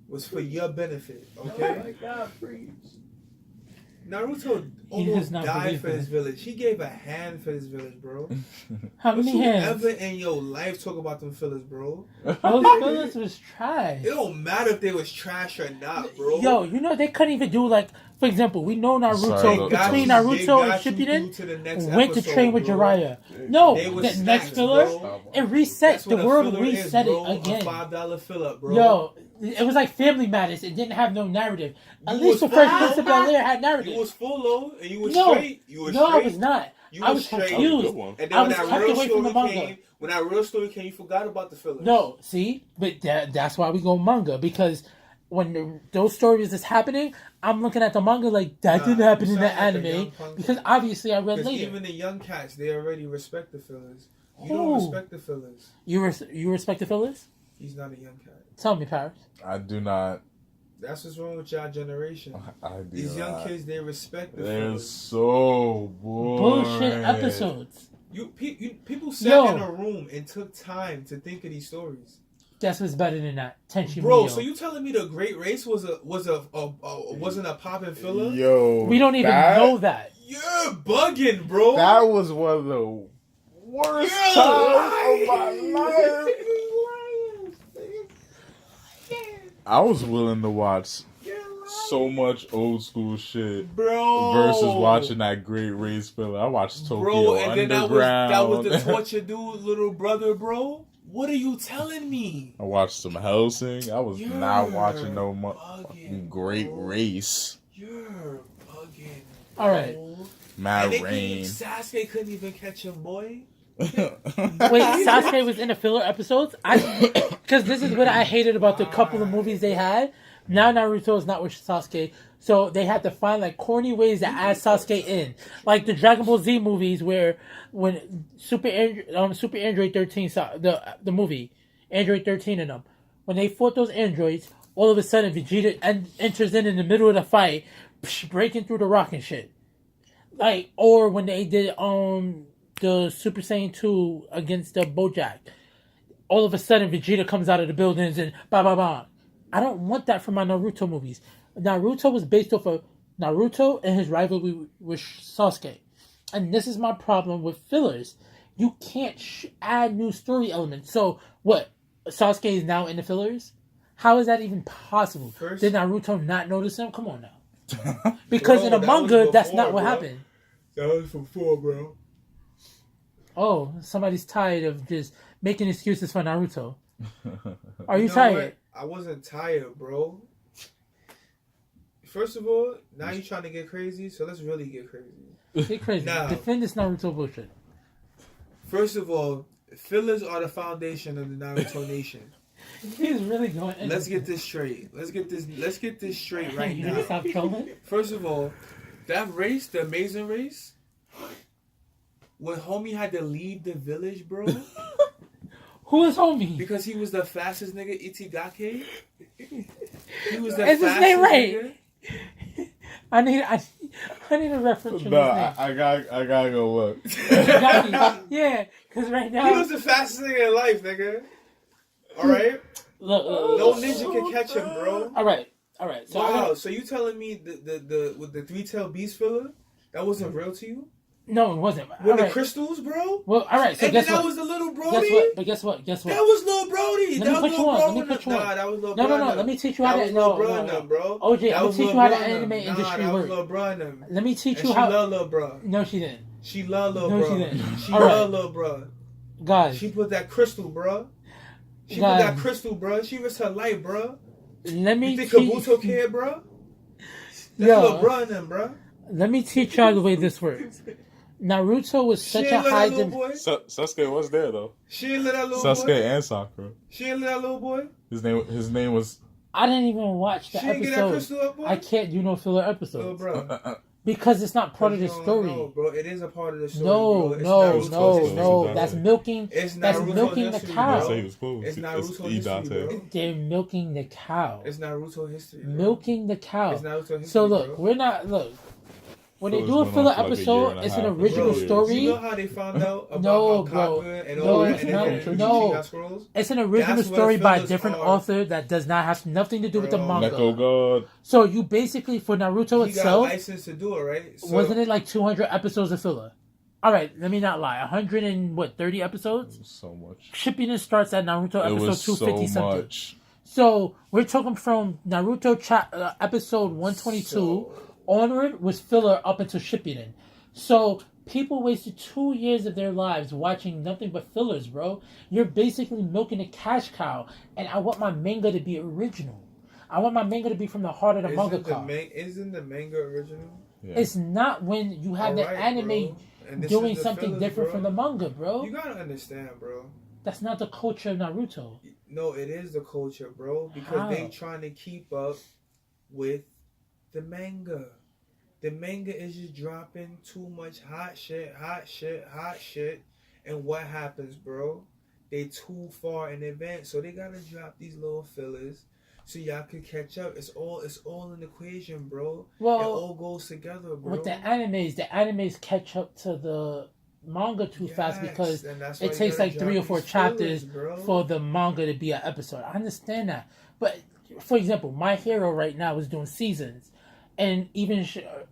was for your benefit, okay? Oh my god, preach. Naruto almost died for his village. He gave a hand for his village, bro. How many hands? Ever in your life talk about them fillers, bro? Those fillers was trash. It don't matter if they was trash or not, bro. Yo, you know they couldn't even do like, for example, we know Naruto between Naruto and Shippuden went to train with Jiraiya. No, the next filler, it reset. The world reset it again. $5 fill-up, bro. Yo, it was like Family Matters. It didn't have no narrative. At least the first Prince of Bel-Air had narrative. You was full though, and you was straight. I was not. I was confused. And then when that real story came, you forgot about the fillers. No, see, but that's why we go manga, because when those stories is happening, I'm looking at the manga like that didn't happen in the anime, because obviously I read later. Even the young cats, they already respect the fillers. You don't respect the fillers. You respect the fillers? He's not a young cat. Tell me, Paris. I do not. That's what's wrong with y'all generation. These young kids, they respect the They're fillers. so boring. Bullshit episodes. People sat in a room and took time to think of these stories. Guess what's better than that? Tenchi Bro, Muyo. so you telling me the Great Race wasn't a poppin' filler? Yo, we don't even know that. You're bugging, bro. That was one of the worst times of my life. I was willing to watch so much old school shit, bro, versus watching that Great Race filler. I watched Tokyo and Underground. Then that was the torture dude, little brother, bro. What are you telling me? I watched some Hellsing. I was not watching no Great Race. You're bugging. All right. Mad Rain. Sasuke couldn't even catch him, boy. Wait, Sasuke was in the filler episodes? Because this is what I hated about the couple of movies they had. Now Naruto is not with Sasuke, so they had to find like corny ways to add Sasuke in, like the Dragon Ball Z movies, where when Super Android 13, the movie Android 13 and them, when they fought those androids, all of a sudden Vegeta enters in the middle of the fight, breaking through the rock and shit. Like, or when they did the Super Saiyan 2 against the Bojack, all of a sudden Vegeta comes out of the buildings and ba ba ba. I don't want that for my Naruto movies. Naruto was based off of Naruto and his rivalry with Sasuke. And this is my problem with fillers. You can't add new story elements. So, what? Sasuke is now in the fillers? How is that even possible? Did Naruto not notice him? Come on now. Because in the manga, that's not what happened. That was before, bro. Oh, somebody's tired of just making excuses for Naruto. Are you tired? I wasn't tired, bro. First of all, now you're trying to get crazy, so let's really get crazy. Get crazy. Now, defend this Naruto bullshit. First of all, fillers are the foundation of the Naruto Nation. He's really going. Let's get this straight. Let's get this straight right now. You stop trolling? First of all, that race, the amazing race, when homie had to leave the village, bro. Who is homie? Because he was the fastest nigga, Ichigake. He was the is fastest his name right? nigga. I need a reference from his name. I gotta go look. Yeah, because right now he was the fastest nigga in life, nigga. All right. Look, no ninja can catch him, bro. All right. So wow. So you telling me the with the 3-tailed beast filler that wasn't real to you? No, it wasn't. With the crystals, bro? Well, all right. So and guess then what? That was the little Brody? Guess what? That was little Brody. Let me put you on. Nah, that was little Brody. No. Let me teach you how to. No, bro. OJ, I'm gonna teach you how the anime industry works. Little Brody. Let me teach you how. She loved little bro. No, she didn't. She loved little bro. She didn't. She loved little bro. Guys. She put that crystal, bro. She God. got Crystal, bro. She risked her life, bro. Let me You think teach- Kabuto care, bro? That's Yo. little bro in them, bro. Let me teach y'all the way this works. Naruto was She such ain't a let high that little demand. boy. Sasuke was there though. She ain't let that little Sasuke boy. and Sakura. She ain't let that little boy. His name was. I didn't even watch the She ain't get that episode. Crystal up, boy. I can't do no filler Little episodes bro. because it's not part of the You don't story. know, bro. It is a part of the story. No, bro. It's no, Naruto's no, history, no. bro. That's milking. It's That's Naruto's milking the history, cow. bro. Say he was cool. It's Naruto's history, Idate. bro. They're milking the cow. It's Naruto history. Bro. Milking the cow. It's Naruto history. So look, bro. we're not look. When they Fillers do a went filler on for like a year episode, and a it's an half, original Bro, story. You know how they found out about No, how bro. Kaka and No, all it's and not. then No. got scrolls? It's an original That's what story by a fillers different are. author that does not have nothing to do with the Bro. manga. Neko God. So you basically for Naruto He got itself, license to do it, right? So, wasn't it like 200 episodes of filler? All right, let me not lie. 130 episodes. So much. Shippuden starts at Naruto It episode was 250 so something. much. So we're talking from Naruto episode 122 So- onward was filler up until Shippuden. So people wasted 2 years of their lives watching nothing but fillers, bro. You're basically milking a cash cow, and I want my manga to be original. I want my manga to be from the heart of the mangaka. Isn't the manga original? Yeah. It's not when you have the Alright, anime bro. And this doing is the something fillers, different bro. from the manga, bro. You gotta understand, bro. That's not the culture of Naruto. No, it is the culture, bro. Because they How? trying to keep up with the manga. The manga is just dropping too much hot shit. And what happens, bro? They too far in advance. So they gotta drop these little fillers so y'all can catch up. It's all an equation, bro. It Well, all goes together, bro. with the animes catch up to the manga too fast because and that's why it you takes gotta like 3 or drop 4 these chapters fillers, bro. for the manga to be an episode. I understand that. But for example, My Hero right now is doing seasons. And even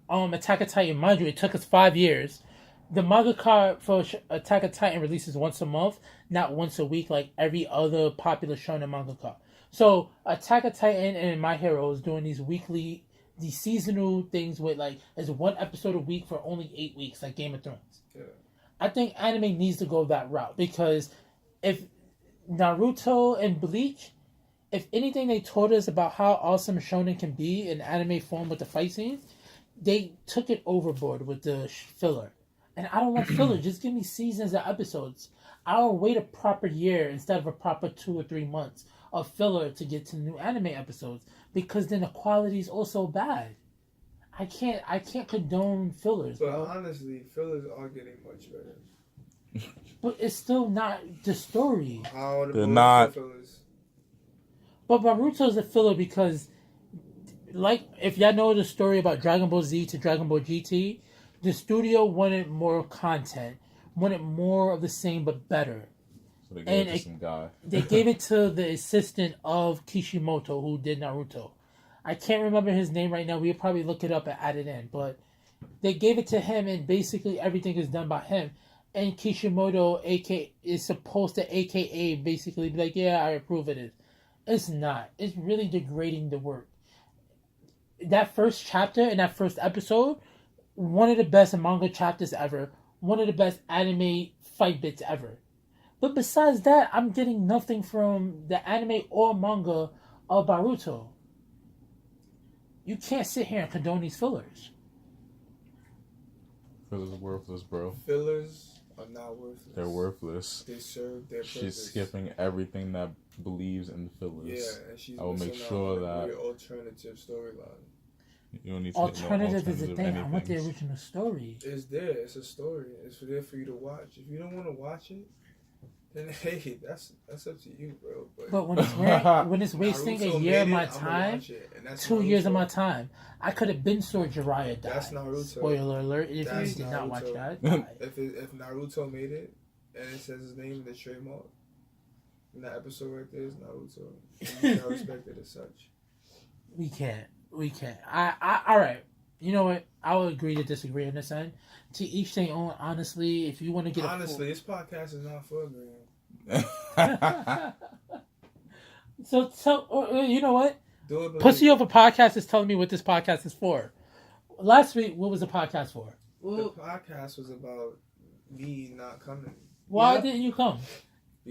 Attack on Titan, mind you, it took us 5 years. The manga card for Attack on Titan releases once a month, not once a week like every other popular shonen manga card. So Attack on Titan and My Hero is doing these seasonal things with like there's one episode a week for only 8 weeks, like Game of Thrones. Yeah. I think anime needs to go that route because if Naruto and Bleach, if anything they taught us about how awesome shonen can be in anime form with the fight scenes, they took it overboard with the filler. And I don't want filler. Just give me seasons of episodes. I'll wait a proper year instead of a proper 2 or 3 months of filler to get to new anime episodes because then the quality is also bad. I can't condone fillers, But bro. honestly, fillers are getting much better. But it's still not the story. How the They're Boruto not. fillers? But Naruto's a filler because, like, if y'all know the story about Dragon Ball Z to Dragon Ball GT, the studio wanted more content, wanted more of the same but better. So they gave And it to some guy. They gave it to the assistant of Kishimoto who did Naruto. I can't remember his name right now. We'll probably look it up and add it in. But they gave it to him and basically everything is done by him. And Kishimoto is supposed to AKA basically be like, yeah, I approve of it. It's not. It's really degrading the work. That first chapter and that first episode, one of the best manga chapters ever. One of the best anime fight bits ever. But besides that, I'm getting nothing from the anime or manga of Naruto. You can't sit here and condone these fillers. Fillers are worthless, bro. Fillers are not worthless. They're worthless. They serve their purpose. She's skipping everything that believes in fillers. Yeah, and she's I will make missing sure out on a that- great alternative storyline. You don't need to Alternative no is the alternative thing. I want the anythings. original story. It's there. It's a story. It's there for you to watch. If you don't want to watch it, then hey, that's up to you, bro. But when it's wasting Naruto a year of made my it, I'ma time, watch it, and that's 2 years of Naruto. my time, I could have been saw Jiraiya die. That's Naruto. Spoiler alert! If That's you did not watch Naruto. that, die. If Naruto made it and it says his name in the trademark, in that episode right there is Naruto. And you gotta respect it as such. We can't. All right. You know what? I will agree to disagree on this end. To each their own. Honestly, if you want to get Honestly, this podcast is not for agreeing. so you know what? Do it, Pussy Over Podcast is telling me what this podcast is for. Last week, what was the podcast for? The podcast was about me not coming. Why Yeah. didn't you come?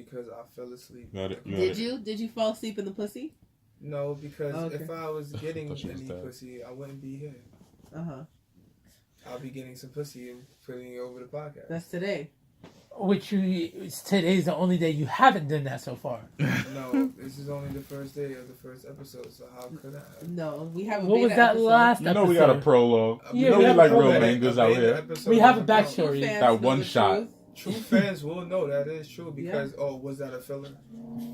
because I fell asleep. Got it. Did you fall asleep in the pussy? No, because Okay. if I was getting thought she was any dead. pussy, I wouldn't be here. I'll be getting some pussy and putting it over the podcast. That's today. Today's the only day you haven't done that so far. No, this is only the first day of the first episode, so how could I have? No, we have a What was beta that episode. last You know we got a episode? prologue. Yeah, You know we we have like a real beta- mangas out here. We have a True backstory. fans That know one the shot. truth. True fans will know that is true because was that a filler?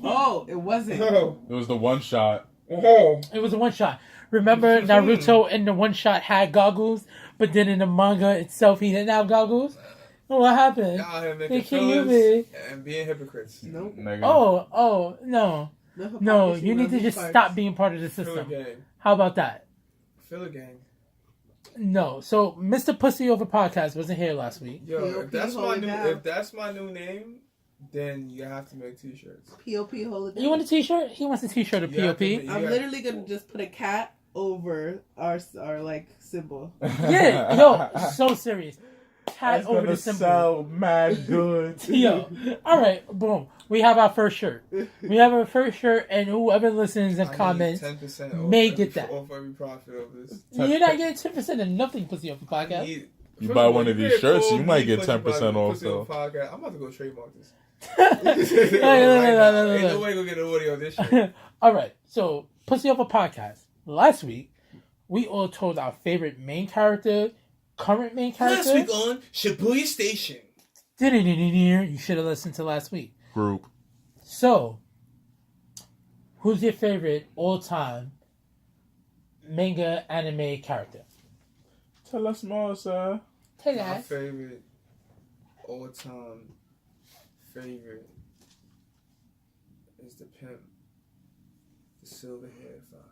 Oh, it wasn't. It was the one shot. It was a one shot. Remember Naruto in the one shot had goggles, but then in the manga itself he didn't have goggles? What happened? Y'all here They making can't use fillers it. and being hypocrites. Nope. Nigga. Oh, no. No, hypocrisy you need around to these just parts. stop being part of the Filler system. gang. How about that? Filler gang. No. So Mr. Pussy Over Podcast wasn't here last week. Yo, P.O.P. if that's my new name, then you have to make t-shirts. P.O.P. hold it down. You want a t-shirt? He wants a t-shirt of You have to P.O.P. make- I'm Yeah. literally gonna just put a cat over our like symbol. Yeah, yo, so serious. Cat That's over gonna the symbol. sell mad good. Yo, all right, boom. We have our first shirt. We have our first shirt, and whoever listens and I need comments, 10% may off get every- that. off every profit of this. you're not getting 10% of nothing, Pussy Over Podcast. Need- You First buy of all, one of you these can't shirts, call you might me get Pussy 10% off, Pussy Over though. Podcast. I'm about to go trademark this. No, Ain't no way gonna get an audio of this shit. All right, so Pussy Over Podcast. Last week, we all told our favorite main character, current main character. Last week on Shibuya Station. You should have listened to last week. Group. So, who's your favorite all-time manga anime character? Tell us more, sir. Hey My guys. favorite all-time favorite is the pimp, the silver-haired fox.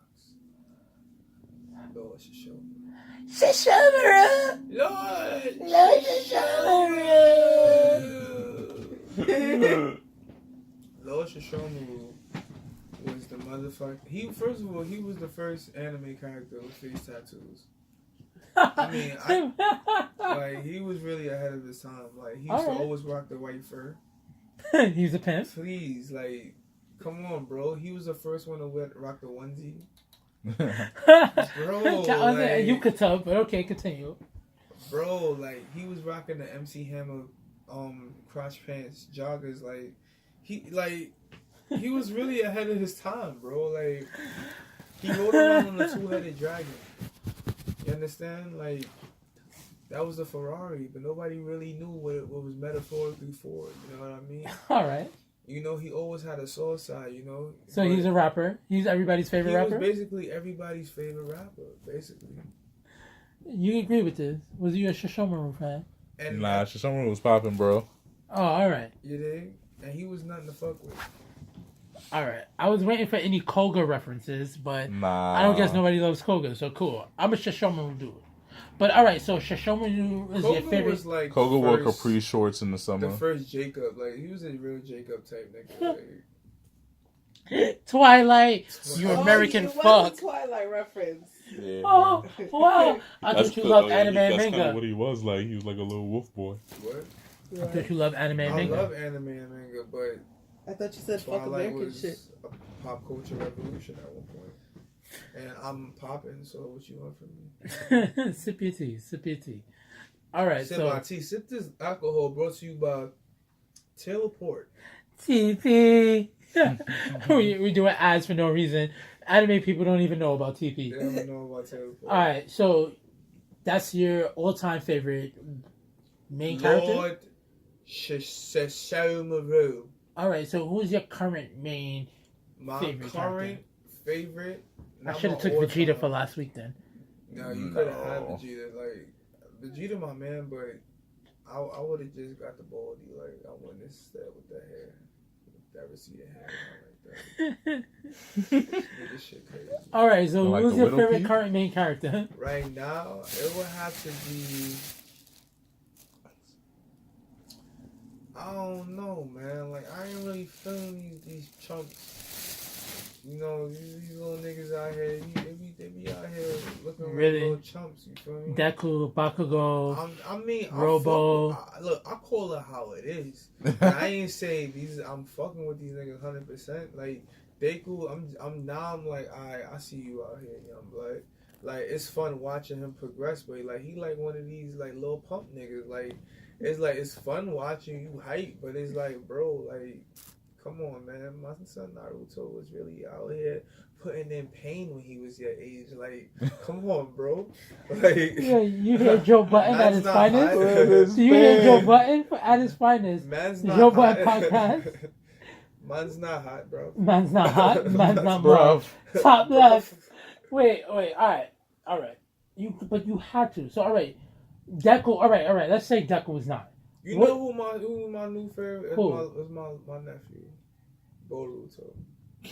Lord Shishoma. Shishimura! Lord Shishimura! Lord Shishomaru was the motherfucker. First of all, he was the first anime character with face tattoos. I mean, like, he was really ahead of his time. Like, he used to always rock the white fur. He's a pimp. Please, like, come on, bro. He was the first one to rock the onesie. Bro, like, you could tell, but okay, continue. Bro, like, he was rocking the MC Hammer crotch pants, joggers. Like, he was really ahead of his time, bro. Like, he rode around on a two-headed dragon. You understand? Like, that was the Ferrari, but nobody really knew what was metaphorically for. You know what I mean? All right. You know, he always had a soul side, you know? So he's a rapper. He's everybody's favorite He rapper? was basically everybody's favorite rapper, basically. You agree with this? Was you a Shishomaru fan? And Nah, someone was popping, bro. Oh, all right. you dig? And he was nothing to fuck with. All right. I was waiting for any Koga references, but Nah. I don't guess nobody loves Koga, so cool. I'm a Shishomaru dude. But all right, so Shishomaru is your Koga favorite. was like Koga wore first- capri shorts in the summer. The first Jacob, like, he was a real Jacob type nigga. Like, Twilight, you American it was fuck. a Twilight reference. Yeah. Oh, wow. I thought you loved anime and That's kind of manga. what he was like. He was like a little wolf boy. what? I thought you loved anime and I manga. love anime and manga, but I thought you said fuck Twilight American was shit. a pop culture revolution at one point. And I'm popping, so what you want from me? Sip your tea. Sip your tea. All right, Sip so my tea. Sip this alcohol brought to you by Teleport. TP. We're doing ads for no reason. Anime people don't even know about TP. They don't know about Teleport. All right, so that's your all-time favorite main character. Lord Shishomaru. All right, so who's your current main? My Favorite current favorite. I not should have my took Vegeta all-time. for last week then. No, you could have had No. Vegeta. Like, Vegeta, my man, but I would have just got the baldy. Like, I wouldn't have stayed with that hair. That receded hair. Like that. This shit crazy. All right, so Like who's the your Widow favorite Pea? current main character? Right now, it would have to be. I don't know, man. Like, I ain't really feeling these chunks. You know, these little niggas out here, they be out here looking Really? like little chumps, you feel me? Deku, Bakugo, Robo. Robo. Look, I call it how it is. I ain't say I'm fucking with these niggas 100%. Like, Deku, I'm like, I see you out here, young blood. Like, it's fun watching him progress, but like, he like one of these like little pump niggas. Like, it's fun watching you hype, but it's like, bro, like, come on, man. My son Naruto was really out here putting in pain when he was your age. Like, come on, bro. Like, Yeah, you hear Joe Button at his finest? Hot. Do you hear Joe Button at his finest? Man's not Joe hot. Button podcast. Man's not hot, bro. Man's not hot. Man's not Bro. more. Top left. Wait. All right. But you had to. So all right, Deku. All right. Let's say Deku was not. You know who my new favorite is? My nephew, Boruto.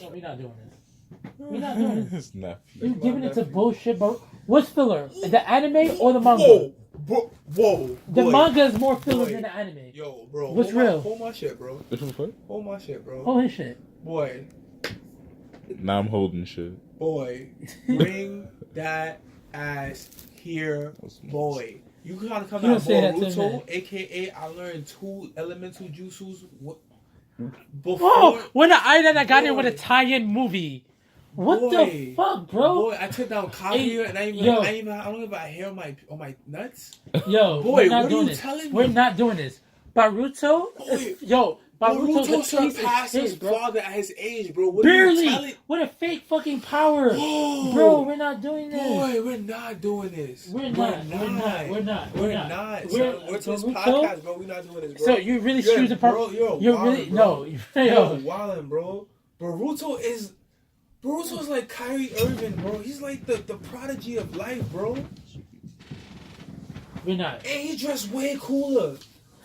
No, we're not doing this. We're not doing this. His nephew. You giving it to bullshit, bro. What's filler? The anime or the manga? Whoa. The boy. manga is more filler Boy. than the anime. Yo, bro. What's real? Hold my shit, bro. Hold my shit, bro. Hold his shit. Boy. Now I'm holding shit. Boy. Bring that ass here, boy. You gotta come out Boruto, aka I learned 2 elemental jutsus. Before When I got in with a tie-in movie. What the fuck, bro? Boy, I took down Kaguya and I don't even have hair on my nuts. Yo, boy, we're not what doing are you this. telling me? We're not doing this. Baruto, Boruto surpassed his father at his age, bro. What are you telling? Barely. What a fake fucking power, bro. We're not doing this. Boy, we're not doing this. We're not. We're to this podcast, bro. We're not doing this, bro. So you really choose a part? You're really bro. Yo, wildin', bro. Boruto is like Kyrie Irving, bro. He's like the prodigy of life, bro. We're not. And he dressed way cooler.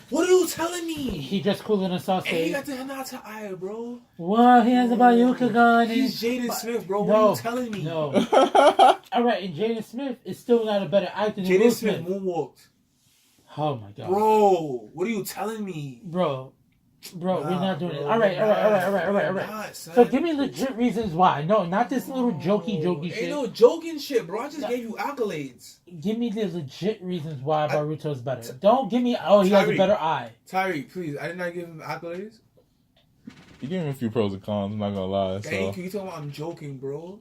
What are you telling me? He dressed cooler than Sasuke. And he got the Hinata eye, bro. Well, he has a Bayuka gun. He's Jaden Smith, bro. What are you telling me? No. Alright, and Jaden Smith is still not a better actor than Jaden Smith moonwalked. Oh my god. Bro, what are you telling me? Bro, we're not doing it. Alright. So give me legit reasons why. No, not this little jokey shit. Ain't no joking shit, bro. I just gave you accolades. Give me the legit reasons why Baruto's better. Don't give me, he has a better eye. Tyreek, please. I did not give him accolades. You gave him a few pros and cons, I'm not gonna lie. Thank you. You talking about I'm joking, bro.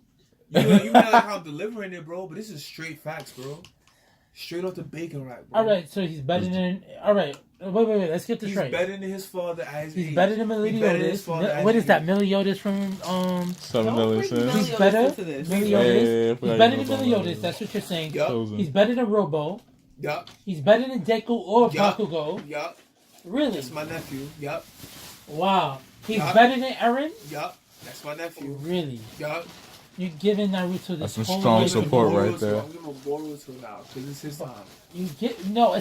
You know like how I'm delivering it, bro, but this is straight facts, bro. Straight off the bacon rack, bro. Alright, so he's better than... Alright, wait. Let's get this right. He's better than his father as He's better than Meliodas. What is that? Meliodas from... 7 million. He's better than Meliodas. He's better than Meliodas. That's what you're saying. Yep. He's better than Robo. Yup. He's better than Deku or Bakugo. Yup. Really? That's my nephew. Yup. Wow. He's better than Eren? Yup. That's my nephew. Really? Yup. You're giving Naruto this That's some strong support right there. I'm giving Boruto now because it's his time. It's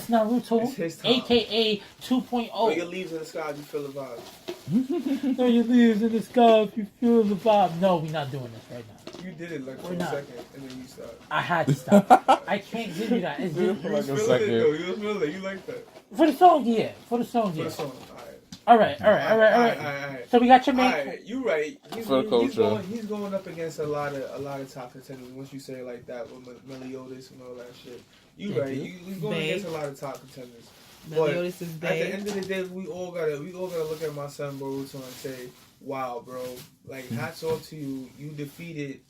Naruto, it's his time. aka 2.0. Throw your leaves in the sky if you feel the vibe. Throw your leaves in the sky if you feel the vibe. No, we're not doing this right now. You did it like for a second and then you stopped. I had to stop. I can't give you that. It's just For like a You second. feel it. You like that. for the song, yeah. For the song. All right. So we got your main. Alright, you right. He's going up against a lot of top contenders. Once you say it like that with Meliodas and all that shit, you right. He's going against a lot of top contenders. Meliodas is at the end of the day, we all gotta look at my son Boruto and say, "Wow, bro! Like hats off to you. You defeated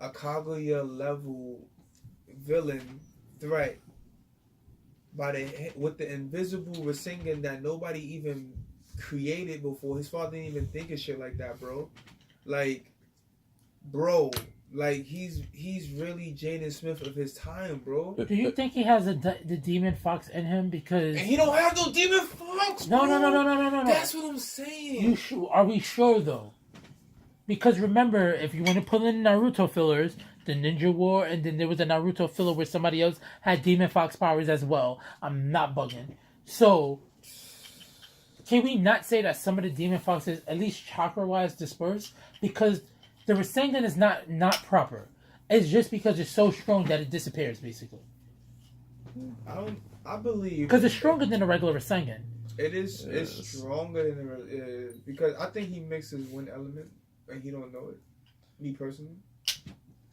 a Kaguya level villain threat with the invisible Rasengan that nobody even created before. His father didn't even think of shit like that, bro. Like, bro, like he's really Jaden Smith of his time, bro. Do you think he has the demon fox in him? Because and he don't have no demon fox. No. That's what I'm saying. Are we sure though? Because remember, if you want to pull in Naruto fillers, the Ninja War, and then there was a Naruto filler where somebody else had demon fox powers as well. I'm not bugging. So, can we not say that some of the demon foxes, at least chakra-wise, disperse? Because the Rasengan is not proper. It's just because it's so strong that it disappears, basically. I believe because it's stronger than a regular Rasengan. It is. Yes. It's stronger than because I think he mixes one element and he don't know it. Me personally.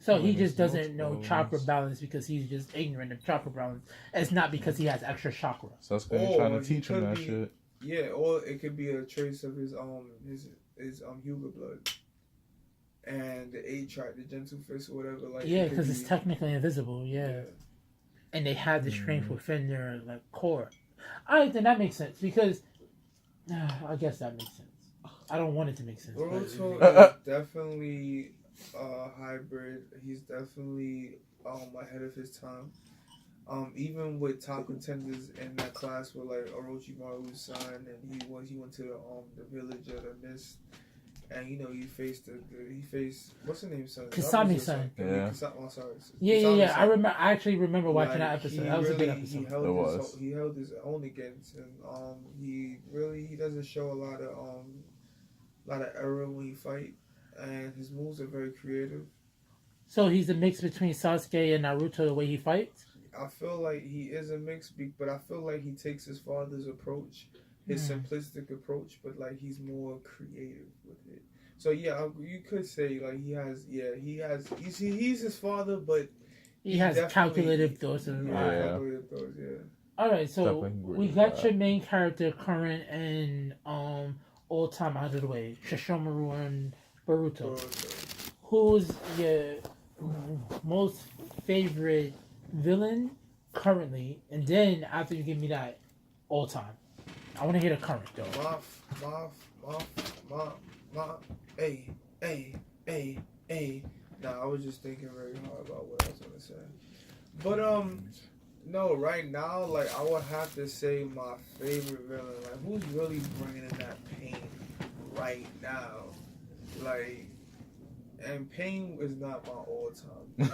So he When just it's doesn't know multiple chakra ones. balance because he's just ignorant of chakra balance. It's not because he has extra chakra. So that's because you're trying Or to he teach him could that be- shit. Yeah, or it could be a trace of his Hyuga blood. And the A chart, the gentle fist or whatever. Like Yeah, it could because it's be- technically invisible. Yeah. And they have the strength Mhm. within their like core. Alright, then that makes sense because I guess that makes sense. I don't want it to make sense. but- Boruto is definitely a hybrid. He's definitely ahead of his time. Even with top contenders in that class with like Orochimaru's son, and he went to the village of the mist, and he faced what's the name son? Kasami's Zabuza's son. Yeah. Sorry. Yeah. Kasami's son. I actually remember watching Like, that episode. he That was a good really- episode. He held his own against, and he doesn't show a lot of error when he fight, and his moves are very creative. So he's a mix between Sasuke and Naruto the way he fights? I feel like he is a mix, but I feel like he takes his father's approach, his simplistic approach, but like he's more creative with it. So yeah, you could say like he's his father, but He has definitely- calculative thoughts. And calculative thoughts, yeah. Alright, so Definitely agree we with got that. your main character, current and all time out of the way. Shishomaru and Boruto. Who's your most favorite villain currently? And then after you give me that, all time. I want to hear the current though. Hey. Nah, I was just thinking very hard about what I was gonna say. But no, right now, like I would have to say my favorite villain. Like, who's really bringing in that pain right now? Like, and pain is not my all time.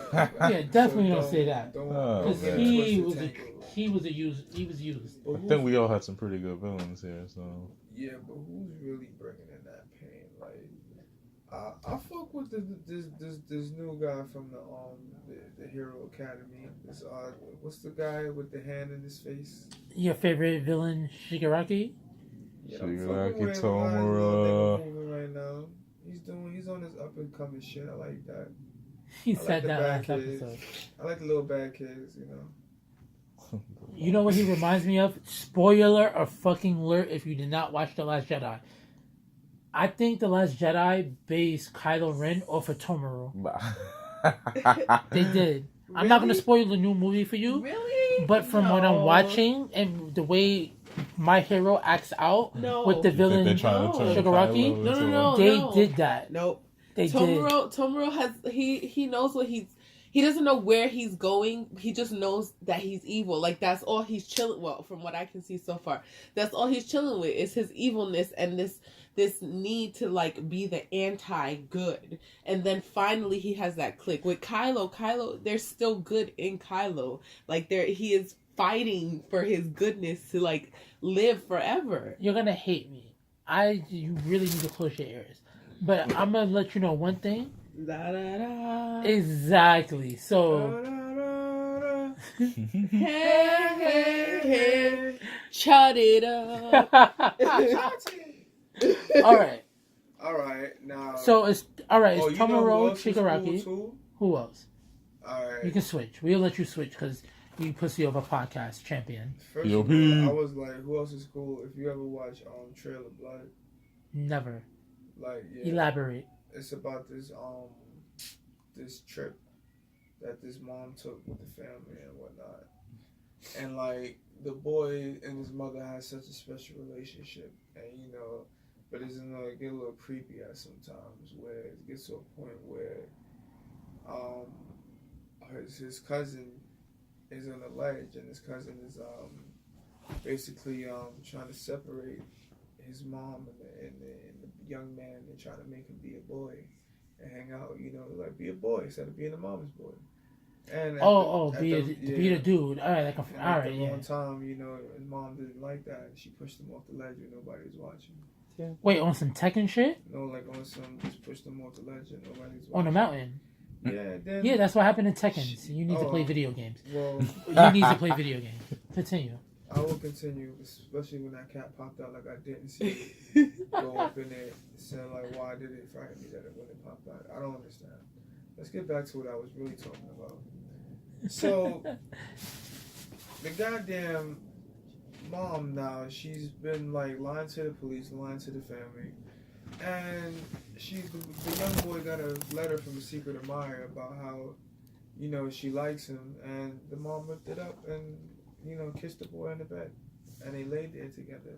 Yeah, definitely don't say that. Don't Because get he twisted, was Tango. he was used. But I think we all had some pretty good villains here, so. Yeah, but who's really bringing in that pain? Like, I fuck with this new guy from the Hero Academy. This what's the guy with the hand in his face? Your favorite villain, Shigaraki? Yeah, Shigaraki, I'm fucking with him. Tomura. Nigga moving right now. He's on his up and coming shit. I like that. He I like said the that bad last kids. episode. I like the little bad kids. You know what he reminds me of? Spoiler or fucking alert if you did not watch The Last Jedi. I think The Last Jedi based Kylo Ren off of Tomorrow. They did. I'm not going to spoil the new movie for you, Really? but from what I'm No. watching and the way my hero acts out No. with the villain, They're trying to turn Shigaraki? Kylo No, into no, a- they no. did that. Nope. They did. Tomura has he knows what he doesn't know where he's going. He just knows that he's evil. Like that's all he's chilling. Well, from what I can see so far, that's all he's chilling with is his evilness and this need to like be the anti-good. And then finally he has that click with Kylo. Kylo, there's still good in Kylo. Like he is fighting for his goodness to like live forever. You're going to hate me. You really need to close your ears. But I'm going to let you know one thing. Da, da, da. Exactly. So, Hey, chut it up. all right. All right, now. So it's all right. It's you know who Tomoro, else is Shigaraki. cool, too? Who else? All right. You can switch. We'll let you switch because you pussy over podcast champion. First of P.O.P. all, I was like, who else is cool? If you ever watch Trail of Blood, Never like yeah, elaborate. it's about this trip that this mom took with the family and whatnot, and like the boy and his mother had such a special relationship, and but it's get a little creepy at sometimes where it gets to a point where his cousin is on a ledge, and his cousin is basically trying to separate his mom and the young man and trying to make him be a boy and hang out, like be a boy instead of being a mama's boy. And Be a dude. All right, like all right, At the yeah. wrong time, his mom didn't like that, and she pushed him off the ledge when nobody was watching. Wait, on some Tekken shit Like on some, just pushed him off the ledge and nobody's watching. on the mountain. Yeah, then Yeah, that's what happened in Tekken. So you need to play Oh. video games. well, You need to play video games. Continue. I will continue, especially when that cat popped out like I didn't see it go up in there. Saying like, why did it frighten me that it when it popped out? I don't understand. Let's get back to what I was really talking about. So, the goddamn mom now, she's been like lying to the police, lying to the family, and the young boy got a letter from a secret admirer about how, you know, she likes him, and the mom ripped it up and, you know, kissed the boy in the bed, and they laid there together.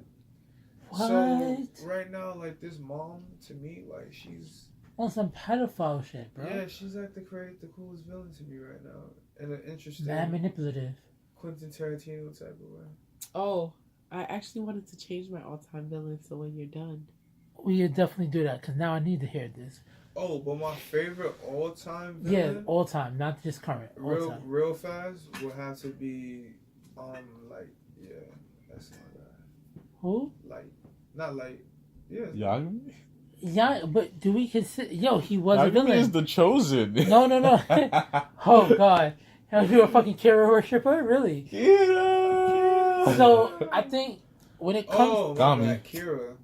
What? So right now, like this mom, to me, like she's on some pedophile shit, bro. yeah, she's like the coolest villain to me right now, in an interesting, Mad manipulative. Quentin Tarantino type of way. Oh, I actually wanted to change my all-time villain. So when you're done, We could definitely do that because now I need to hear this. Oh, but my favorite all-time villain, Yeah, all time, not just current. All time. real fast, would have to be, like, yeah, that's not that. Who? Like, not like, yeah. Yagami? Yeah, but do we consider? Yo, he was a Yagami villain. is the chosen. No. Oh God, you a fucking Kira worshiper, really? Yeah. So I think when it comes, Oh, Gami. like Kira.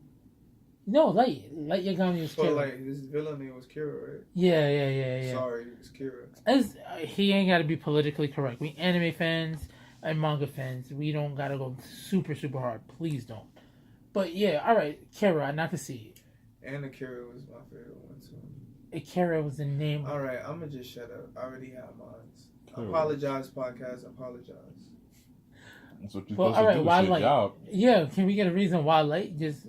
no, Light Yagami was So Kira. like his villain name was Kira, right? Yeah. Sorry, it was Kira. He ain't got to be politically correct. We anime fans and manga fans, we don't gotta go super hard. Please don't. But yeah, all right, Kira, not to see. And Akira was my favorite one too. Kira was the name. All right, I'm gonna just shut up. I already have mine. Cool. Apologize, podcast. Apologize. That's what you're Well, supposed all right, to do. why It's your Light? job. Yeah, can we get a reason why Light? Just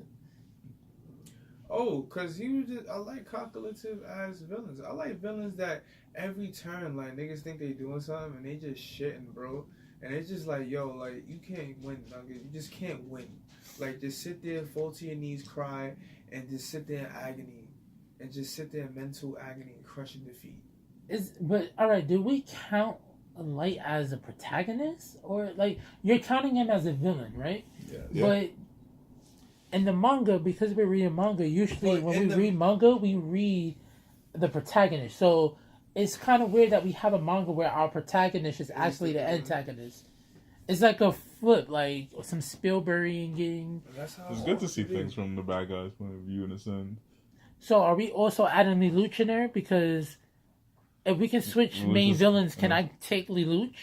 Oh, cause he was just. I like calculative ass villains. I like villains that every turn, like niggas think they doing something and they just shitting, bro. And it's just like, yo, like you can't win, nugget. You just can't win. Like just sit there, fall to your knees, cry, and just sit there in agony, and just sit there in mental agony and crushing defeat. but all right. Do we count Light as a protagonist, or like you're counting him as a villain, right? Yeah. But in the manga, because we're reading manga, usually But when in we the- read manga, we read the protagonist. So it's kind of weird that we have a manga where our protagonist is actually the antagonist. It's like a flip, like some Spielbergian. That's how It's good to see it is. things from the bad guy's point of view in a sense. So are we also adding Lelouch in there? Because if we can switch Lelouch main is- villains, can I take Lelouch?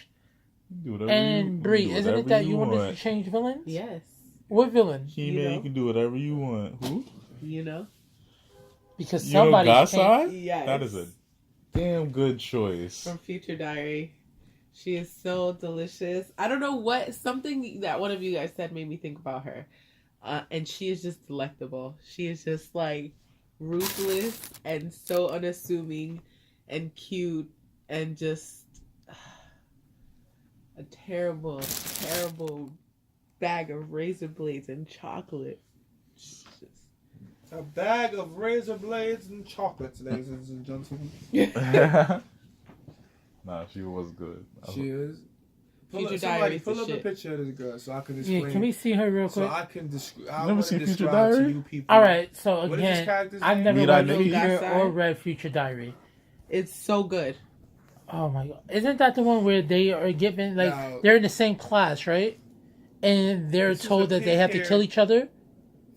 Do whatever And you, Bree, do isn't it whatever that you wanted to change villains? yes, What villain? He You know? you can do whatever you want. Who? you know, Because You know somebody Gasai? yes. That is a damn good choice. From Future Diary. She is so delicious. I don't know what, something that one of you guys said made me think about her. And she is just delectable. She is just like ruthless and so unassuming and cute and just a terrible bag of razor blades and chocolate. She's just- A bag of razor blades and chocolates, ladies and gentlemen. Nah, she was good. She is. Future Somebody Diaries pull is up a shit. picture of this girl so I can Yeah, explain. can we see her real So quick? I can describe. I Never want seen to Future describe to Diary? you people. All right, so What is this again, character's I've name? never Mirai read Nikki? Future Gasai? or read Future Diary. It's so good. Oh my god. Isn't that the one where they are given, like, No. they're in the same class, right? And they're This is told a that they have to pink kill each other?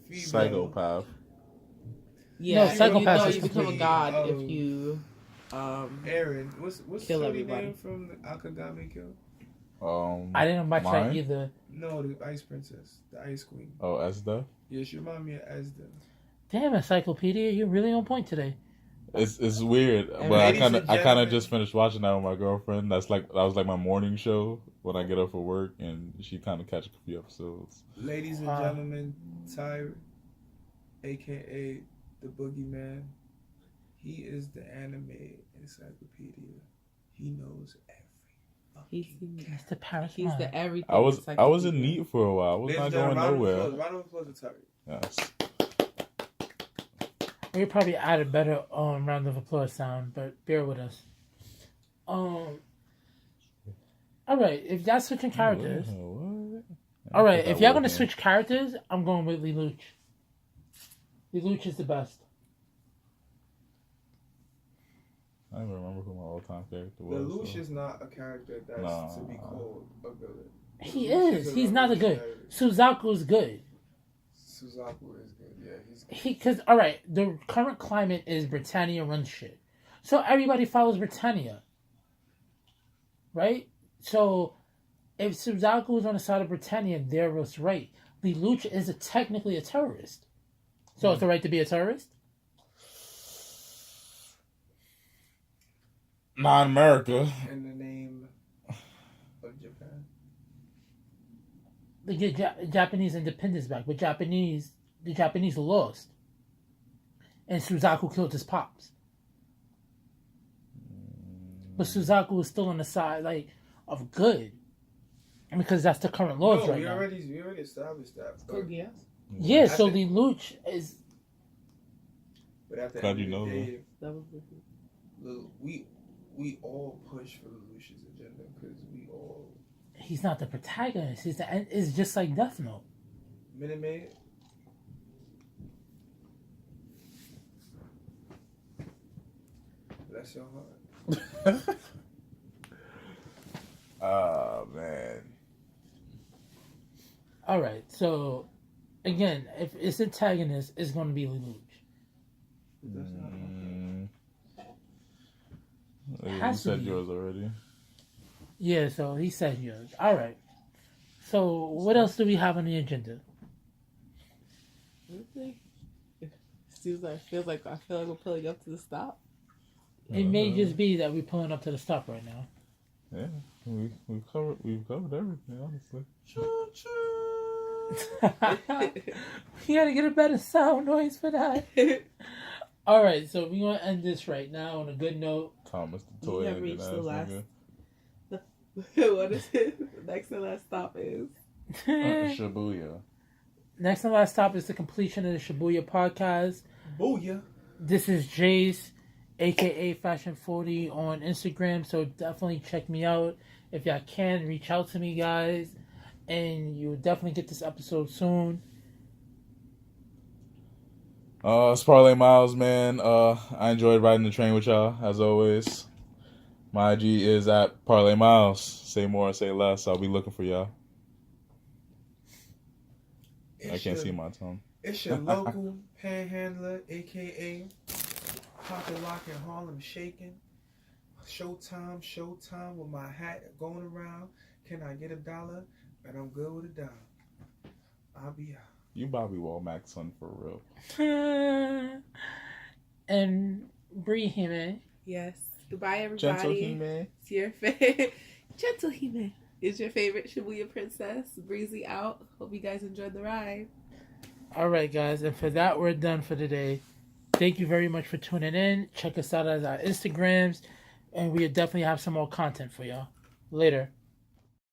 Female. Psychopath. Yeah, No, Psychopath you is know you become a queen god of- if you Aaron, what's Kill the everybody. name from the Akagami Kill? I didn't watch that Mine? either. No, the Ice Princess, the Ice Queen. Oh, Esda? Yeah, she remind me of Esda. Damn, Encyclopedia, you're really on point today. It's weird, And but I ladies kind of and I kind gentlemen- of just finished watching that with my girlfriend. That was like my morning show when I get up for work, and she kind of catch a few episodes. Ladies and Wow. gentlemen, Tyre, aka the Boogeyman, he is the anime encyclopedia. He knows he's every. It's the Paris he's the everything. I was in encyclopedia. NEAT for a while. I was Ladies not and going gentlemen, nowhere. round of applause to Tyre. Yes. We probably add a better round of applause sound, but bear with us. All right, if y'all switching characters, What? all right, if y'all gonna Working. switch characters, I'm going with Lelouch. Lelouch is the best. I don't even remember who my all-time character The was. Lelouch so. is not a character that's Nah. to be called a villain. He is. He's not a good. Suzaku's good. Suzaku is good. Yeah, he's good. Because, alright, the current climate is Britannia runs shit. So everybody follows Britannia. Right? So if Suzaku is on the side of Britannia, they're what's right. Lelouch is technically a terrorist. So it's the right to be a terrorist? Not America. In the name of Japan. They get Japanese independence back, but the Japanese lost. And Suzaku killed his pops. But Suzaku was still on the side, like, of good. Because that's the current laws right now. We already established that. Yes. Yeah, so Lelouch is... But at the Glad end you of know the day, That was we all push for Lelouch's agenda because we all... He's not the protagonist. It's just like Death Note. Minute Maid. Bless your heart. Oh, man. Alright, so... Again, if it's antagonist, it's going to be Lelouch. That's not You said yours already. Yeah, so he said yours. Alright. So, what else do we have on the agenda? Feels like I feel like we're pulling up to the stop. It may just be that we're pulling up to the stop right now. Yeah, we've covered everything, honestly. You gotta get a better sound noise for that. Alright, so we're gonna end this right now on a good note. Thomas the toy We have engine reached ass the last. nigga. What is it? The next and last stop is. Shibuya. Next and last stop is the completion of the Shibuya podcast. Booyah. This is Jace, aka Fashionforty on Instagram, so definitely check me out. If y'all can, reach out to me, guys. And you'll definitely get this episode soon. It's Parlaymiles, man. I enjoyed riding the train with y'all, as always. My IG is at Parlaymiles. Say more, say less. I'll be looking for y'all. I can't see my tongue. It's your local panhandler, a.k.a. Pocket Lock in Harlem Shaking. Showtime with my hat going around. Can I get $1? And I'm good with $1. I'll be out. You Bobby Womack's son for real. And Bree-hime. Yes. Goodbye, everybody. Gentle Hime. It's your favorite. Gentle Hime is your favorite Shibuya princess. Breezy out. Hope you guys enjoyed the ride. Alright, guys. And for that, we're done for today. Thank you very much for tuning in. Check us out on our Instagrams. And we definitely have some more content for y'all. Later.